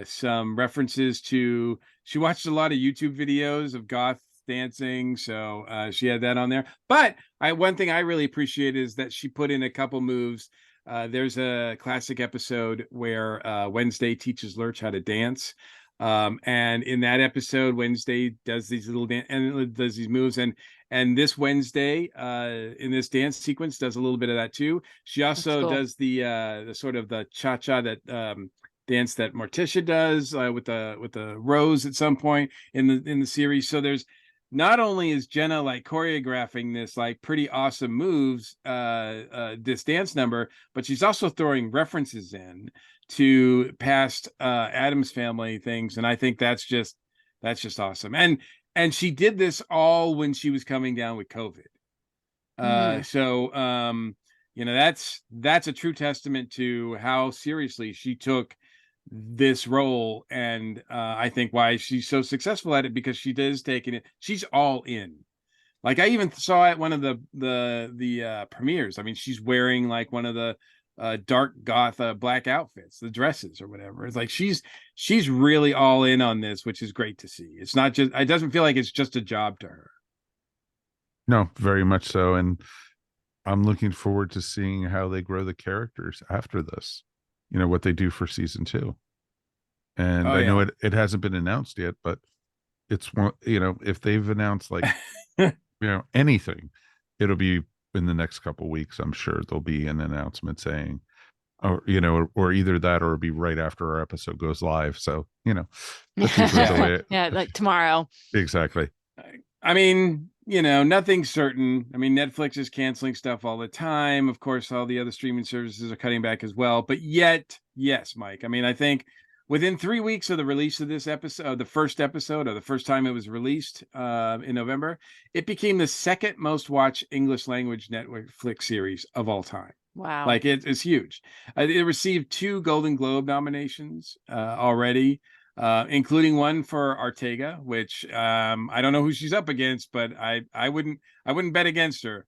some references to, she watched a lot of YouTube videos of goth dancing, so she had that on there. But one thing I really appreciate is that she put in a couple moves. There's a classic episode where Wednesday teaches Lurch how to dance. And in that episode, Wednesday does these little dance and does these moves, and this Wednesday in this dance sequence does a little bit of that too. She also does the sort of the cha-cha that dance that Morticia does with the rose at some point in the series. So there's, not only is Jenna like choreographing this like pretty awesome moves, this dance number, but she's also throwing references in to past Addams family things, and I think that's just awesome. And she did this all when she was coming down with COVID. So that's a true testament to how seriously she took this role, and I think why she's so successful at it, because she does taking it, she's all in. Like I even saw at one of the premieres, I mean, she's wearing like one of the dark goth black outfits, the dresses or whatever. It's like she's really all in on this, which is great to see. It's not just, it doesn't feel like it's just a job to her. No, very much so. And I'm looking forward to seeing how they grow the characters after this, what they do for season 2. And I know it hasn't been announced yet, but it's one, if they've announced like, anything, it'll be in the next couple weeks. I'm sure there'll be an announcement saying, or, or either that, or it'll be right after our episode goes live. So, that's usually the way yeah, like tomorrow. Exactly. I mean, nothing's certain. I mean, Netflix is canceling stuff all the time. Of course, all the other streaming services are cutting back as well. But yet, yes, Mike. I mean, I think within 3 weeks of the release of this episode, the first episode, or the first time it was released in November, it became the second most watched English language Netflix series of all time. Wow. Like it's huge. It received 2 Golden Globe nominations already. Including one for Ortega, which I don't know who she's up against, but I wouldn't bet against her.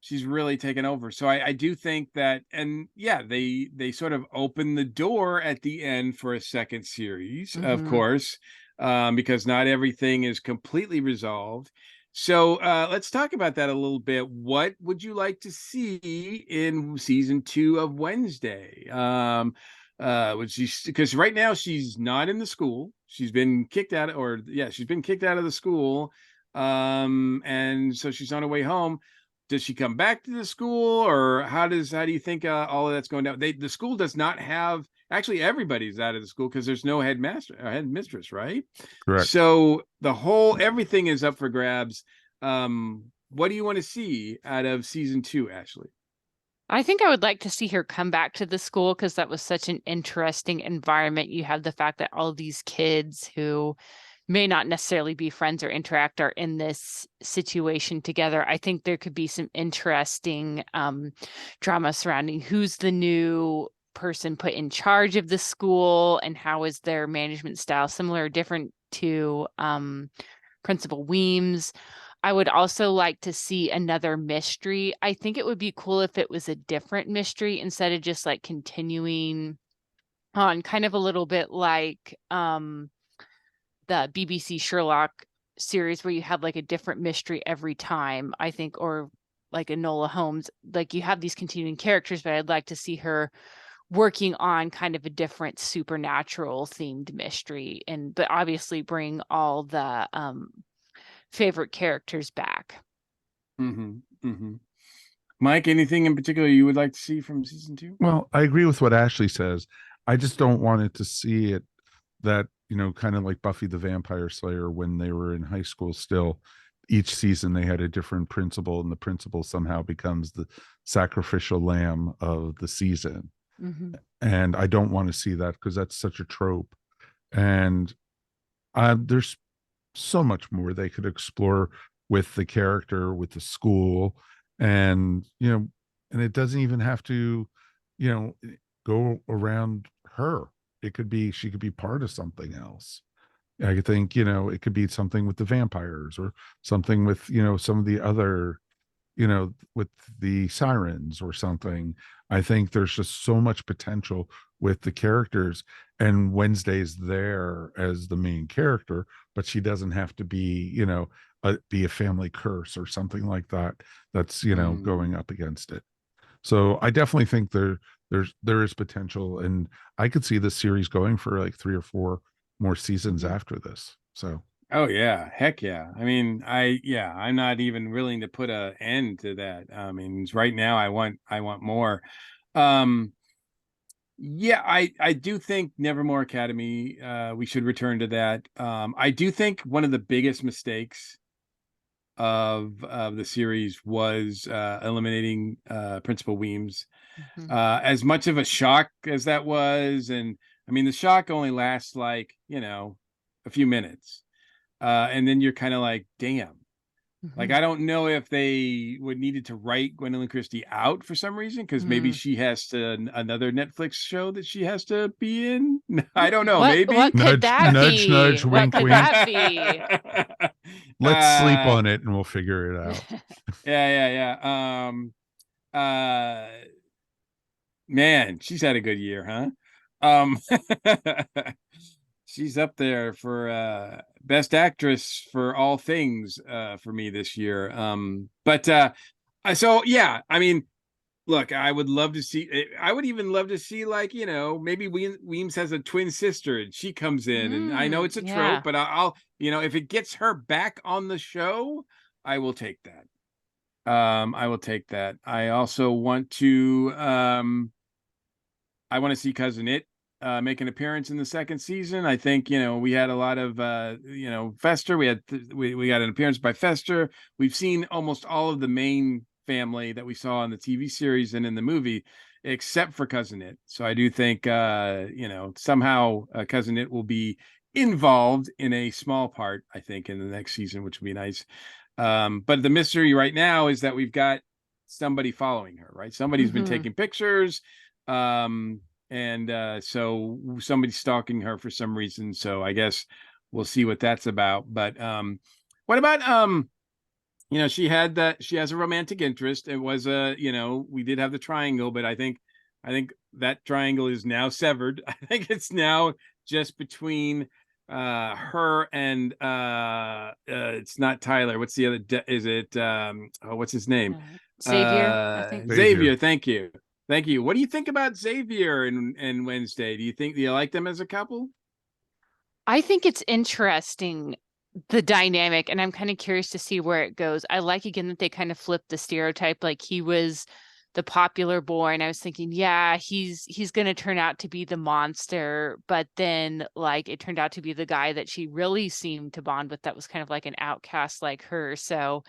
She's really taken over. So I do think that, and yeah, they sort of open the door at the end for a second series, of course, because not everything is completely resolved. So let's talk about that a little bit. What would you like to see in season 2 of Wednesday? Because right now she's not in the school. She's been kicked out, she's been kicked out of the school. And so she's on her way home. does she come back to the school, or how do you think all of that's going down? The school does not have, actually everybody's out of the school because there's no headmaster or headmistress, right? Correct. So everything is up for grabs. What do you want to see out of season 2, Ashley? I think I would like to see her come back to the school because that was such an interesting environment. You have the fact that all of these kids who may not necessarily be friends or interact are in this situation together. I think there could be some interesting drama surrounding who's the new person put in charge of the school and how is their management style similar or different to Principal Weems. I would also like to see another mystery. I think it would be cool if it was a different mystery instead of just like continuing on, kind of a little bit like the BBC Sherlock series where you have like a different mystery every time, I think, or like Enola Holmes. Like you have these continuing characters, but I'd like to see her working on kind of a different supernatural themed mystery, but obviously bring all the favorite characters back. Mike, anything in particular you would like to see from season 2? Well, I agree with what Ashley says. I just don't want it to see it that, kind of like Buffy the Vampire Slayer when they were in high school still. Each season they had a different principal, and the principal somehow becomes the sacrificial lamb of the season. And I don't want to see that because that's such a trope. And there's so much more they could explore with the character, with the school, and and it doesn't even have to go around her. It could be, she could be part of something else. I think it could be something with the vampires, or something with some of the other with the sirens or something. I think there's just so much potential with the characters, and Wednesday's there as the main character, but she doesn't have to be, be a family curse or something like that. That's, going up against it. So I definitely think there is potential, and I could see this series going for like 3 or 4 more seasons after this. So oh yeah, heck yeah. I mean, I'm not even willing to put an end to that. I mean, right now I want more. Yeah, I do think Nevermore Academy, we should return to that. I do think one of the biggest mistakes of the series was eliminating Principal Weems. As much of a shock as that was, and I mean the shock only lasts like a few minutes, and then you're kind of like, damn. Like, I don't know if they would needed to write Gwendolyn Christie out for some reason, because maybe she has another Netflix show that she has to be in. I don't know. Maybe what could nudge, that nudge, be? nudge, What wink, could wink. that be? Let's sleep on it and we'll figure it out. Yeah. Man, she's had a good year, huh? She's up there for best actress for all things for me this year. So yeah, I mean, look, I would love to see, I would even love to see, like, maybe Weems has a twin sister and she comes in, and I know it's a trope, but I'll if it gets her back on the show, I will take that. I will take that. I also want to I want to see Cousin It make an appearance in the second season. I think we had a lot of Fester. We had we got an appearance by Fester. We've seen almost all of the main family that we saw in the TV series and in the movie, except for Cousin It. So I do think somehow Cousin It will be involved in a small part, I think, in the next season, which would be nice. But the mystery right now is that we've got somebody following her, right? Somebody's been taking pictures. So somebody's stalking her for some reason. So I guess we'll see what that's about. But what about she has a romantic interest. It was we did have the triangle, but I think that triangle is now severed. I think it's now just between her and it's not Tyler. What's the other is it what's his name? Xavier, I think. Xavier, thank you. What do you think about Xavier and Wednesday? Do you like them as a couple? I think it's interesting the dynamic, and I'm kind of curious to see where it goes. I like again that they kind of flipped the stereotype, like he was the popular boy, and I was thinking, yeah, he's going to turn out to be the monster, but then like it turned out to be the guy that she really seemed to bond with, that was kind of like an outcast like her. So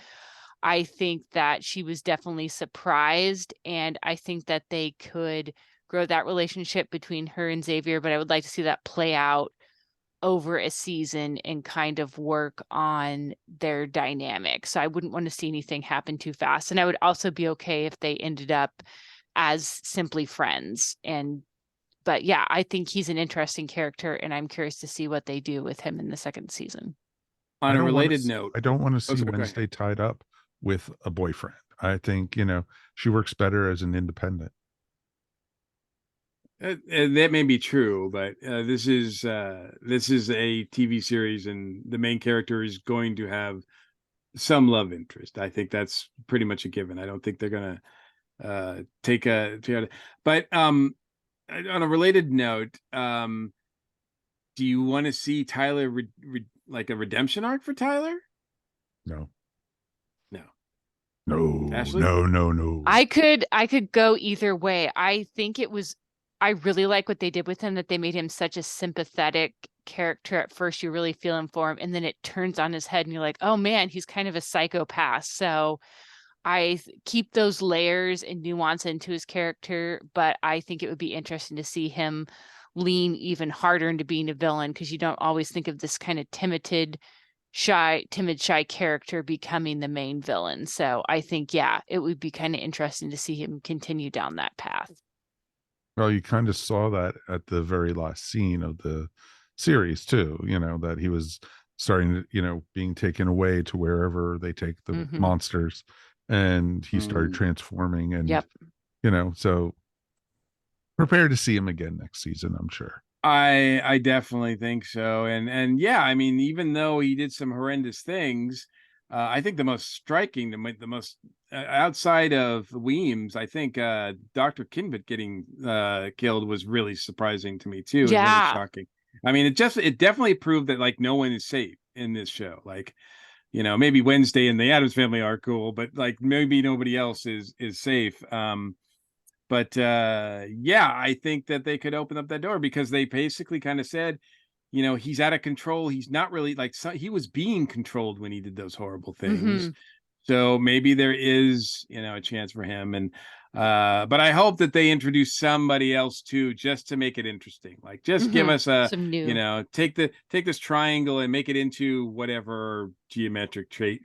I think that she was definitely surprised, and I think that they could grow that relationship between her and Xavier, but I would like to see that play out over a season and kind of work on their dynamic. So I wouldn't want to see anything happen too fast. And I would also be okay if they ended up as simply friends. But yeah, I think he's an interesting character, and I'm curious to see what they do with him in the second season. On a related note, I don't want to see sorry, go Wednesday tied up with a boyfriend. I think, she works better as an independent. That may be true, but this is a TV series, and the main character is going to have some love interest. I think that's pretty much a given. I don't think they're gonna but on a related note, do you want to see Tyler like a redemption arc for Tyler? No. Ashley? No. I could go either way. I really like what they did with him, that they made him such a sympathetic character. At first you really feel him for him, and then it turns on his head and you're like, oh man, he's kind of a psychopath. So I keep those layers and nuance into his character, but I think it would be interesting to see him lean even harder into being a villain, because you don't always think of this kind of timid, shy character becoming the main villain. So I think, yeah, it would be kind of interesting to see him continue down that path. Well, you kind of saw that at the very last scene of the series too, that he was starting to, being taken away to wherever they take the monsters, and he started transforming, and, so prepare to see him again next season, I'm sure. I definitely think so. And yeah, I mean, even though he did some horrendous things, I think the most striking, the most outside of Weems, I think Dr. Kinbit getting killed was really surprising to me too. Yeah. And really shocking. I mean, it definitely proved that like no one is safe in this show. Like, maybe Wednesday and the Addams Family are cool, but like maybe nobody else is safe. But yeah, I think that they could open up that door, because they basically kind of said, he's out of control. He's not really he was being controlled when he did those horrible things. So maybe there is, a chance for him. And but I hope that they introduce somebody else too, just to make it interesting. Like just give us some new, take this triangle and make it into whatever geometric shape.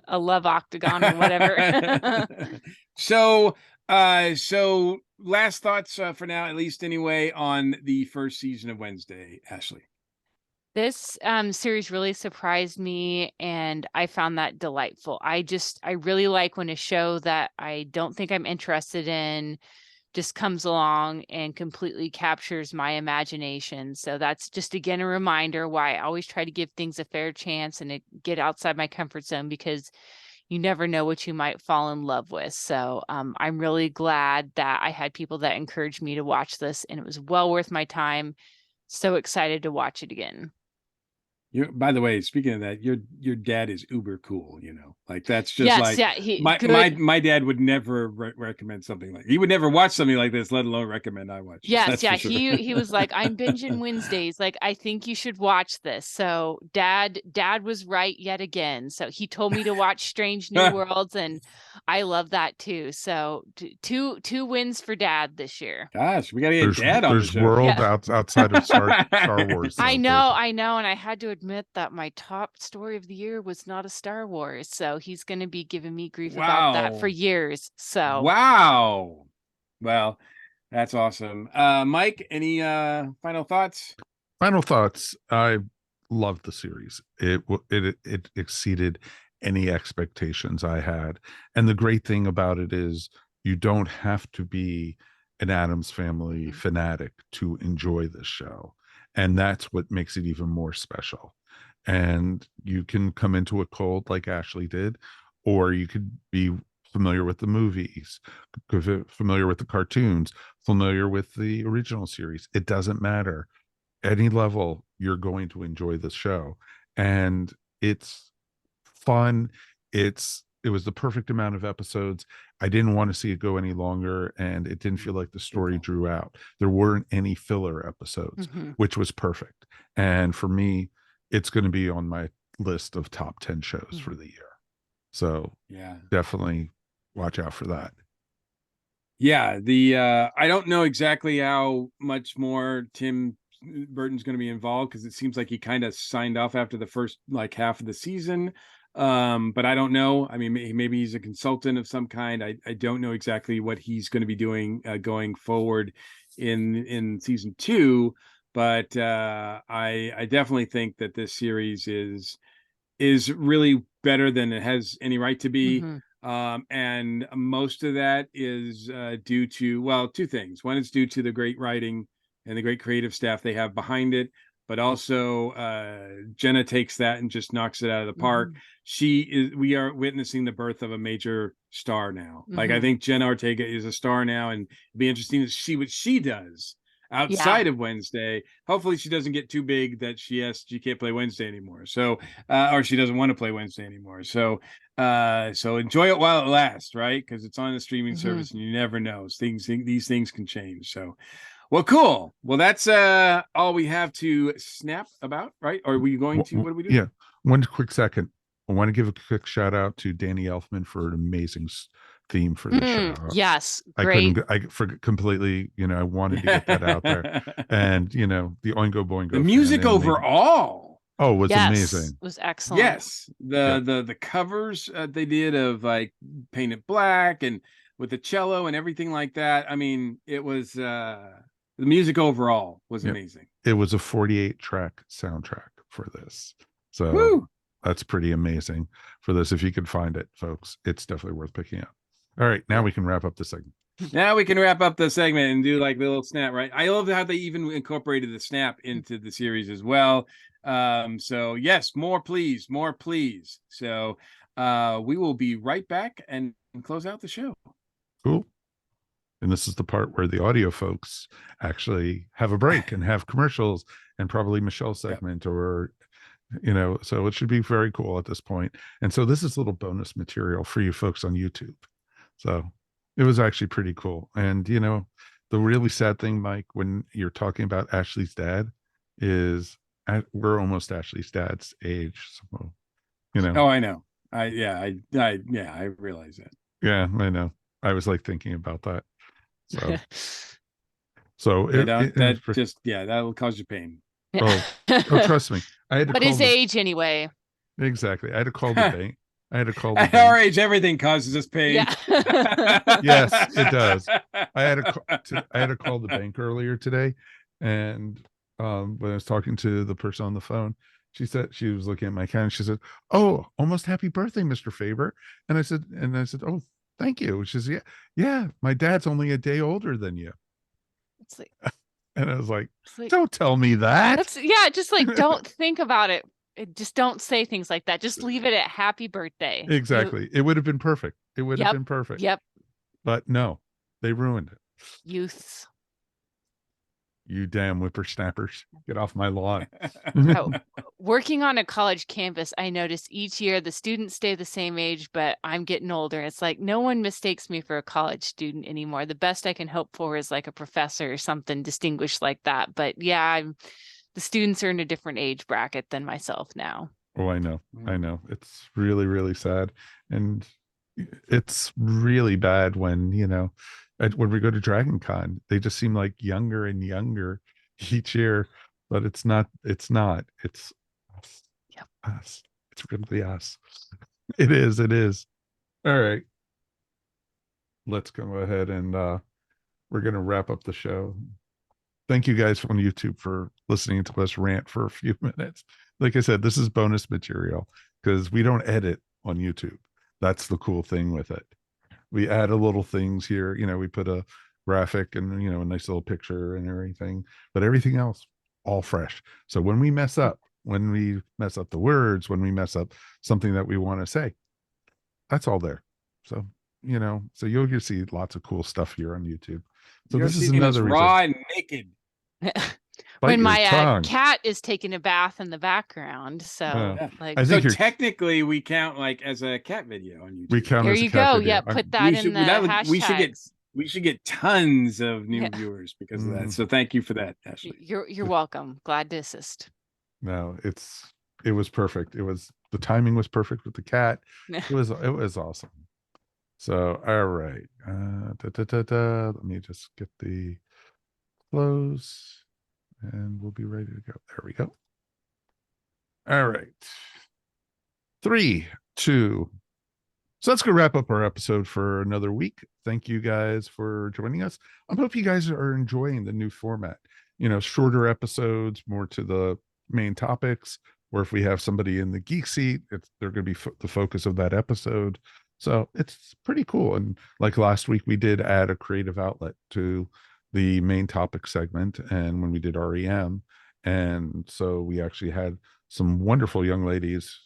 a love octagon or whatever. So last thoughts for now, at least anyway, on the first season of Wednesday, Ashley. This series really surprised me, and I found that delightful. I really like when a show that I don't think I'm interested in just comes along and completely captures my imagination. So that's just, again, a reminder why I always try to give things a fair chance and get outside my comfort zone, because you never know what you might fall in love with. So I'm really glad that I had people that encouraged me to watch this, and it was well worth my time. So excited to watch it again. By the way, speaking of that, your dad is uber cool, like that's just my dad would never recommend something like, he would never watch something like this, let alone recommend I watch. Yes, yeah. Sure. He was like, I'm binging Wednesdays. Like, I think you should watch this. So dad was right yet again. So he told me to watch Strange New Worlds, and I love that too. So two wins for dad this year. Gosh, we gotta get dad on the show. There's world outside of Star Wars. I know, and I had to admit that my top story of the year was not a Star Wars. So he's going to be giving me grief about that for years. So wow, well, that's awesome. Mike, any final thoughts? I loved the series. It exceeded any expectations I had, and the great thing about it is you don't have to be an Addams Family fanatic to enjoy this show, and that's what makes it even more special. And you can come into it cold like Ashley did, or you could be familiar with the movies, familiar with the cartoons, familiar with the original series. It doesn't matter. Any level, you're going to enjoy the show. and it's fun. It was the perfect amount of episodes. I didn't want to see it go any longer, and it didn't feel like the story drew out. There weren't any filler episodes, which was perfect. And for me, it's going to be on my list of top 10 shows for the year. So yeah, definitely watch out for that. Yeah, I don't know exactly how much more Tim Burton's going to be involved, because it seems like he kind of signed off after the first like half of the season. But I don't know. I mean, maybe he's a consultant of some kind. I don't know exactly what he's going to be doing going forward in season 2. But I definitely think that this series is really better than it has any right to be. And most of that is due to, well, two things. One is due to the great writing and the great creative staff they have behind it, but also Jenna takes that and just knocks it out of the park. We are witnessing the birth of a major star now. Like, I think Jenna Ortega is a star now, and it'd be interesting to see what she does outside of Wednesday. Hopefully she doesn't get too big that she can't play Wednesday anymore. So or she doesn't want to play Wednesday anymore. So enjoy it while it lasts, right? Because it's on a streaming service and you never know. These things can change. So well, cool. Well, that's all we have to snap about, right? Or are we going to, what are we doing? Yeah. One quick second. I want to give a quick shout out to Danny Elfman for an amazing theme for the show. Yes, great. I forgot completely, I wanted to get that out there. And, the Oingo Boingo. The music overall. Oh, was amazing. It was excellent. Yes. The covers they did of like Painted Black and with the cello and everything like that. I mean, it was the music overall was amazing. It was a 48-track soundtrack for this. So that's pretty amazing for this. If you can find it, folks, it's definitely worth picking up. All right, now we can wrap up the segment. Now we can wrap up the segment and do like the little snap, right? I love how they even incorporated the snap into the series as well. So yes, more please. So we will be right back and close out the show. Cool. And this is the part where the audio folks actually have a break and have commercials and probably Michelle's segment or, so it should be very cool at this point. And so this is a little bonus material for you folks on YouTube. So it was actually pretty cool. And, the really sad thing, Mike, when you're talking about Ashley's dad is we're almost Ashley's dad's age. So, Oh, I know. I realize that. Yeah, I know. I was like thinking about that. So that'll cause you pain. Oh, trust me. I had to but his age anyway. Exactly. I had to call the bank. At our age, everything causes us pain. Yeah. Yes, it does. I had to call the bank earlier today, and when I was talking to the person on the phone, she said she was looking at my account. And she said, "Oh, almost happy birthday, Mr. Faber." And I said, "Oh, thank you." She says, "Yeah, my dad's only a day older than you." It's like, and I was like, "Don't tell me that." Just like don't think about it. Just don't say things like that. Just leave it at happy birthday. Exactly. It would have been perfect. It would have been perfect. Yep. But no, they ruined it. Youths. You damn whippersnappers. Get off my lawn. Working on a college campus, I notice each year the students stay the same age, but I'm getting older. It's like no one mistakes me for a college student anymore. The best I can hope for is like a professor or something distinguished like that. But yeah, the students are in a different age bracket than myself now. Oh, I know. It's really, really sad. And it's really bad when, when we go to Dragon Con, they just seem like younger and younger each year, but it's not. It's us. Us. It's really us. It is. All right. Let's go ahead and we're going to wrap up the show. Thank you guys on YouTube for listening to us rant for a few minutes. Like I said, this is bonus material because we don't edit on YouTube. That's the cool thing with it. We add a little things here. We put a graphic and, a nice little picture and everything, but everything else, all fresh. So when we mess up the words, when we mess up something that we want to say, that's all there. So, so you'll get to see lots of cool stuff here on YouTube. So this is another reason. Raw and naked. bite when your my tongue. cat is taking a bath in the background. So Yeah. like, I So think technically, we count like as a cat video on YouTube. we count there as a you cat go. video. Yeah, put that in the hashtags. We should get tons of new Yeah. viewers because of Mhm. that. So thank you for that, Ashley. You're welcome. Glad to assist. No, it was perfect. The timing was perfect with the cat. It was awesome. So all right. Let me just get the close and we'll be ready to go. There we go. All right. 3, 2. So let's go wrap up our episode for another week. Thank you guys for joining us. I hope you guys are enjoying the new format. Shorter episodes, more to the main topics, or if we have somebody in the geek seat, they're going to be the focus of that episode. So it's pretty cool. And like last week, we did add a creative outlet to the main topic segment. And when we did REM, and so we actually had some wonderful young ladies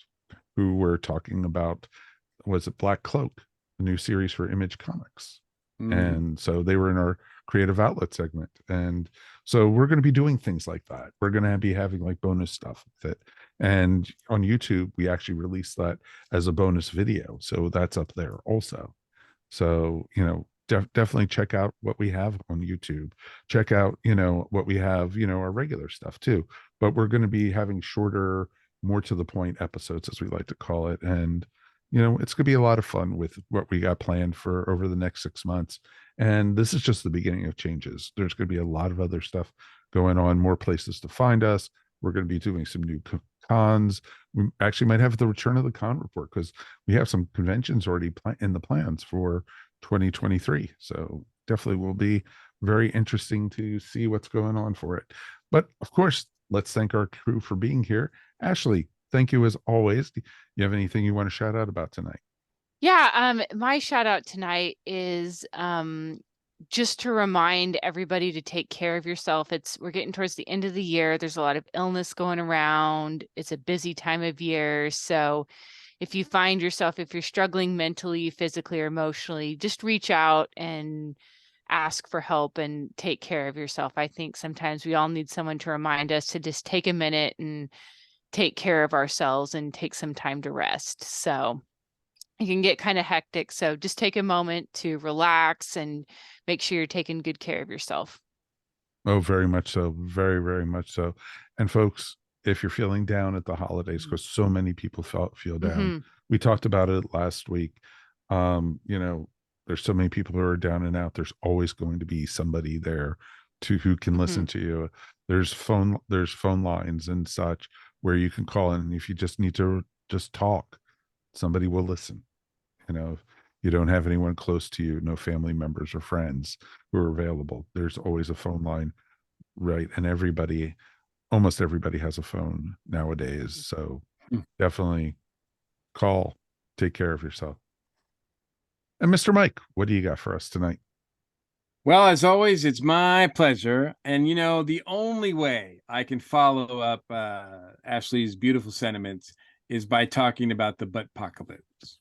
who were talking about, was it Black Cloak, the new series for Image Comics. And so they were in our creative outlet segment. And so we're going to be doing things like that. We're going to be having like bonus stuff with it. And on YouTube, we actually released that as a bonus video. So that's up there also. So, definitely check out what we have on YouTube. Check out, what we have, our regular stuff too. But we're going to be having shorter, more to the point episodes, as we like to call it. And it's going to be a lot of fun with what we got planned for over the next 6 months. And this is just the beginning of changes. There's going to be a lot of other stuff going on, more places to find us. We're going to be doing some new cons. We actually might have the return of the con report because we have some conventions already in the plans for 2023. So definitely will be very interesting to see what's going on for it. But of course, let's thank our crew for being here. Ashley, thank you as always. Do you have anything you want to shout out about tonight? Yeah, my shout out tonight is just to remind everybody to take care of yourself. We're getting towards the end of the year. There's a lot of illness going around. It's a busy time of year. So if you find yourself, if you're struggling mentally, physically, or emotionally, just reach out and ask for help and take care of yourself. I think sometimes we all need someone to remind us to just take a minute and take care of ourselves and take some time to rest. So it can get kind of hectic. So just take a moment to relax and make sure you're taking good care of yourself. Oh, very much so. Very, very much so. And folks, if you're feeling down at the holidays, because so many people feel down, we talked about it last week. There's so many people who are down and out. There's always going to be somebody there who can listen to you. There's phone lines and such where you can call in, and if you just need to just talk, somebody will listen. If you don't have anyone close to you, no family members or friends who are available, there's always a phone line, right? And almost everybody has a phone nowadays. So definitely call, take care of yourself. And Mr. Mike, what do you got for us tonight? Well, as always, it's my pleasure. And the only way I can follow up Ashley's beautiful sentiments is by talking about the butt apocalypse.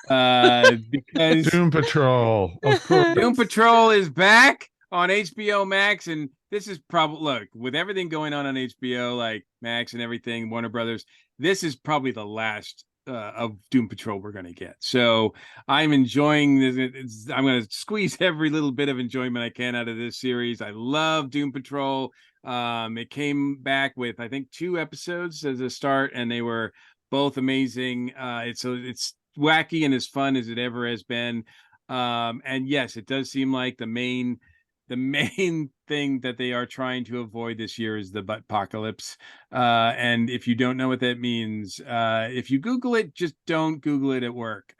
Because Doom Patrol, of course. Doom Patrol is back on HBO Max, and this is probably, with everything going on HBO, like Max and everything, Warner Brothers, this is probably the last of Doom Patrol we're going to get. So I'm enjoying this. I'm going to squeeze every little bit of enjoyment I can out of this series. I love Doom Patrol. It came back with, I think, 2 episodes as a start, and they were both amazing. It's wacky and as fun as it ever has been. And yes, it does seem like the main thing that they are trying to avoid this year is the butt apocalypse. And if you don't know what that means, if you Google it, just don't Google it at work.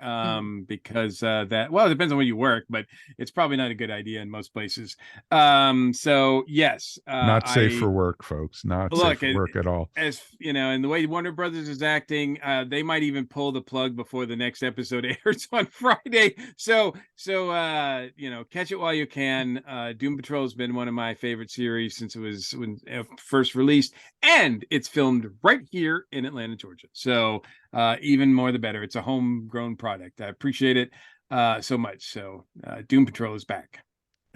Because it depends on where you work, but it's probably not a good idea in most places. So yes, not safe for work, folks. Not safe for work at all. As and the way Warner Brothers is acting, they might even pull the plug before the next episode airs on Friday. So catch it while you can. Doom Patrol has been one of my favorite series since it was first released, and it's filmed right here in Atlanta, Georgia. So even more the better. It's a homegrown product. I appreciate it so much. So Doom Patrol is back.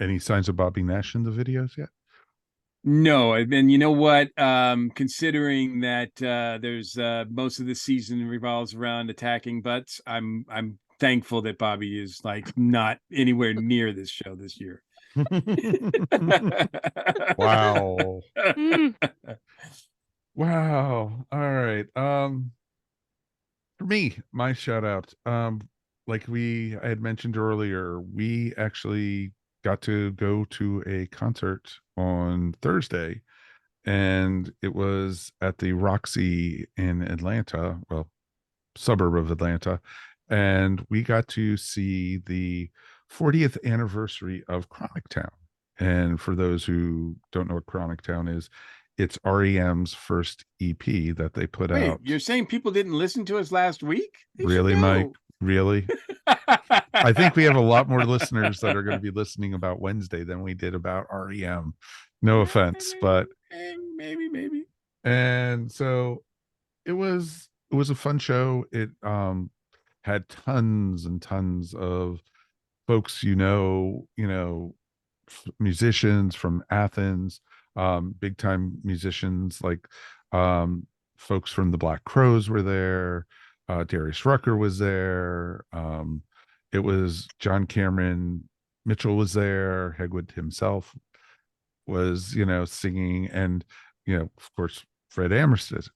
Any signs of Bobby Nash in the videos yet? No, and you know what? Considering that there's most of the season revolves around attacking butts, I'm thankful that Bobby is like not anywhere near this show this year. Wow. Mm. Wow. All right. For me, my shout out. Like I had mentioned earlier, we actually got to go to a concert on Thursday, and it was at the Roxy in Atlanta, well, suburb of Atlanta, and we got to see the 40th anniversary of Chronic Town. And for those who don't know what Chronic Town is, it's REM's first EP that they put Wait, out. you're saying people didn't listen to us last week? They should Really, Mike? know. Really? I think we have a lot more listeners that are going to be listening about Wednesday than we did about REM. No offense, but maybe. and so it was a fun show. It had tons and tons of folks, musicians from Athens, big time musicians like folks from the Black Crows were there. Darius Rucker was there. It was John Cameron Mitchell was there. Hegwood himself was, singing, and of course Fred Amerstead,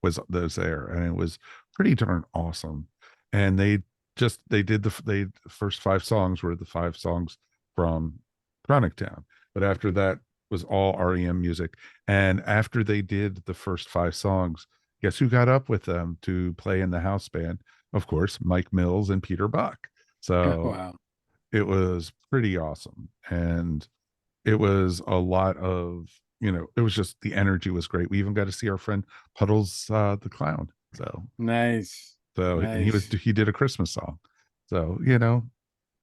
was there, and it was pretty darn awesome. And they did the first 5 songs were the 5 songs from Chronic Town, but after that was all REM music. And after they did the first 5 songs, guess who got up with them to play in the house band? Of course, Mike Mills and Peter Buck. So Wow. it was pretty awesome. And it was a lot of, it was just, the energy was great. We even got to see our friend Puddles the clown. So Nice. and Nice. he did a Christmas song. So,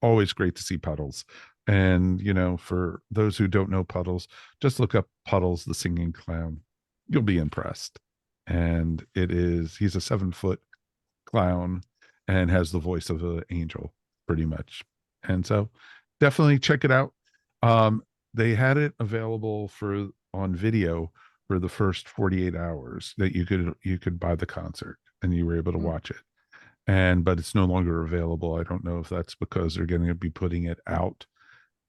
always great to see Puddles. And, for those who don't know Puddles, just look up Puddles the singing clown. You'll be impressed. And he's a 7-foot clown and has the voice of an angel pretty much. And so definitely check it out. They had it available on video for the first 48 hours that you could buy the concert and you were able to watch it. But it's no longer available. I don't know if that's because they're going to be putting it out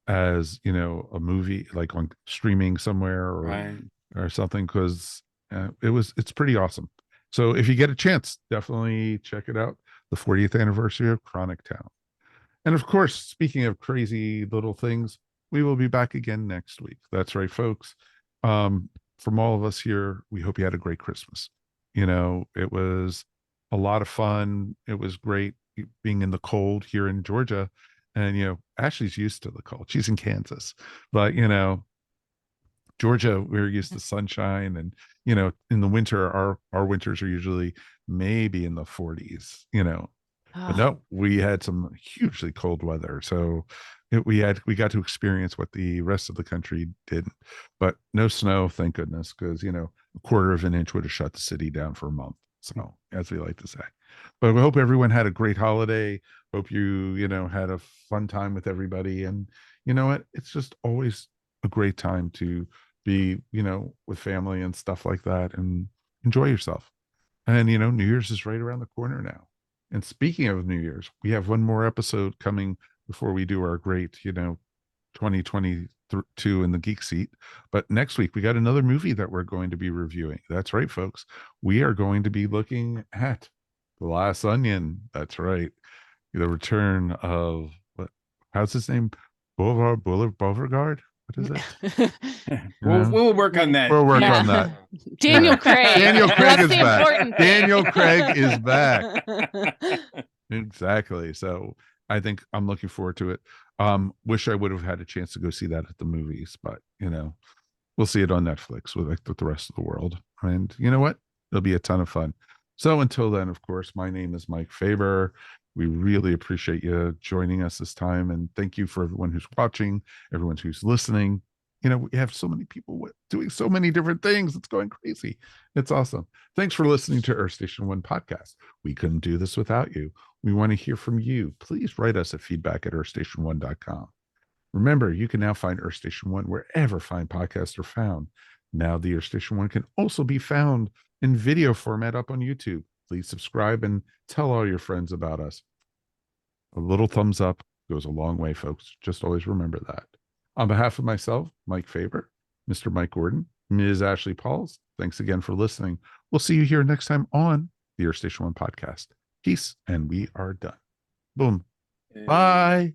as, a movie, like on streaming somewhere or something, because it's pretty awesome. So if you get a chance, definitely check it out. The 40th anniversary of Chronic Town. And of course, speaking of crazy little things, we will be back again next week. That's right, folks. From all of us here, we hope you had a great Christmas. It was a lot of fun. It was great being in the cold here in Georgia. And, Ashley's used to the cold. She's in Kansas. But, Georgia, we're used to sunshine, and in the winter, our winters are usually maybe in the 40s. But no, we had some hugely cold weather, so we got to experience what the rest of the country didn't. But no snow, thank goodness, because a quarter of an inch would have shut the city down for a month. So, as we like to say. But we hope everyone had a great holiday. Hope you had a fun time with everybody, and you know what? It's just always a great time to be with family and stuff like that, and enjoy yourself. And New Year's is right around the corner now. And speaking of New Year's, we have one more episode coming before we do our great 2022 in the Geek Seat. But next week we got another movie that we're going to be reviewing. That's right, folks. We are going to be looking at The Last Onion. That's right. The return of how's his name? Beauregard? What is it? We'll work on that. We'll work on that. Daniel Craig. Daniel Craig That's is the back. important thing. Daniel Craig is back. Exactly. So I think I'm looking forward to it. Wish I would have had a chance to go see that at the movies, but we'll see it on Netflix with the rest of the world. And you know what? It'll be a ton of fun. So until then, of course, my name is Mike Faber. We really appreciate you joining us this time. And thank you for everyone who's watching, everyone who's listening. We have so many people doing so many different things. It's going crazy. It's awesome. Thanks for listening to Earth Station One podcast. We couldn't do this without you. We want to hear from you. Please write us at feedback@earthstation1.com. Remember, you can now find Earth Station One wherever fine podcasts are found. Now, the Earth Station One can also be found in video format up on YouTube. Please subscribe and tell all your friends about us. A little thumbs up goes a long way, folks. Just always remember that. On behalf of myself, Mike Faber, Mr. Mike Gordon, Ms. Ashley Pauls, thanks again for listening. We'll see you here next time on the Earth Station One podcast. Peace, and we are done. Boom. Bye.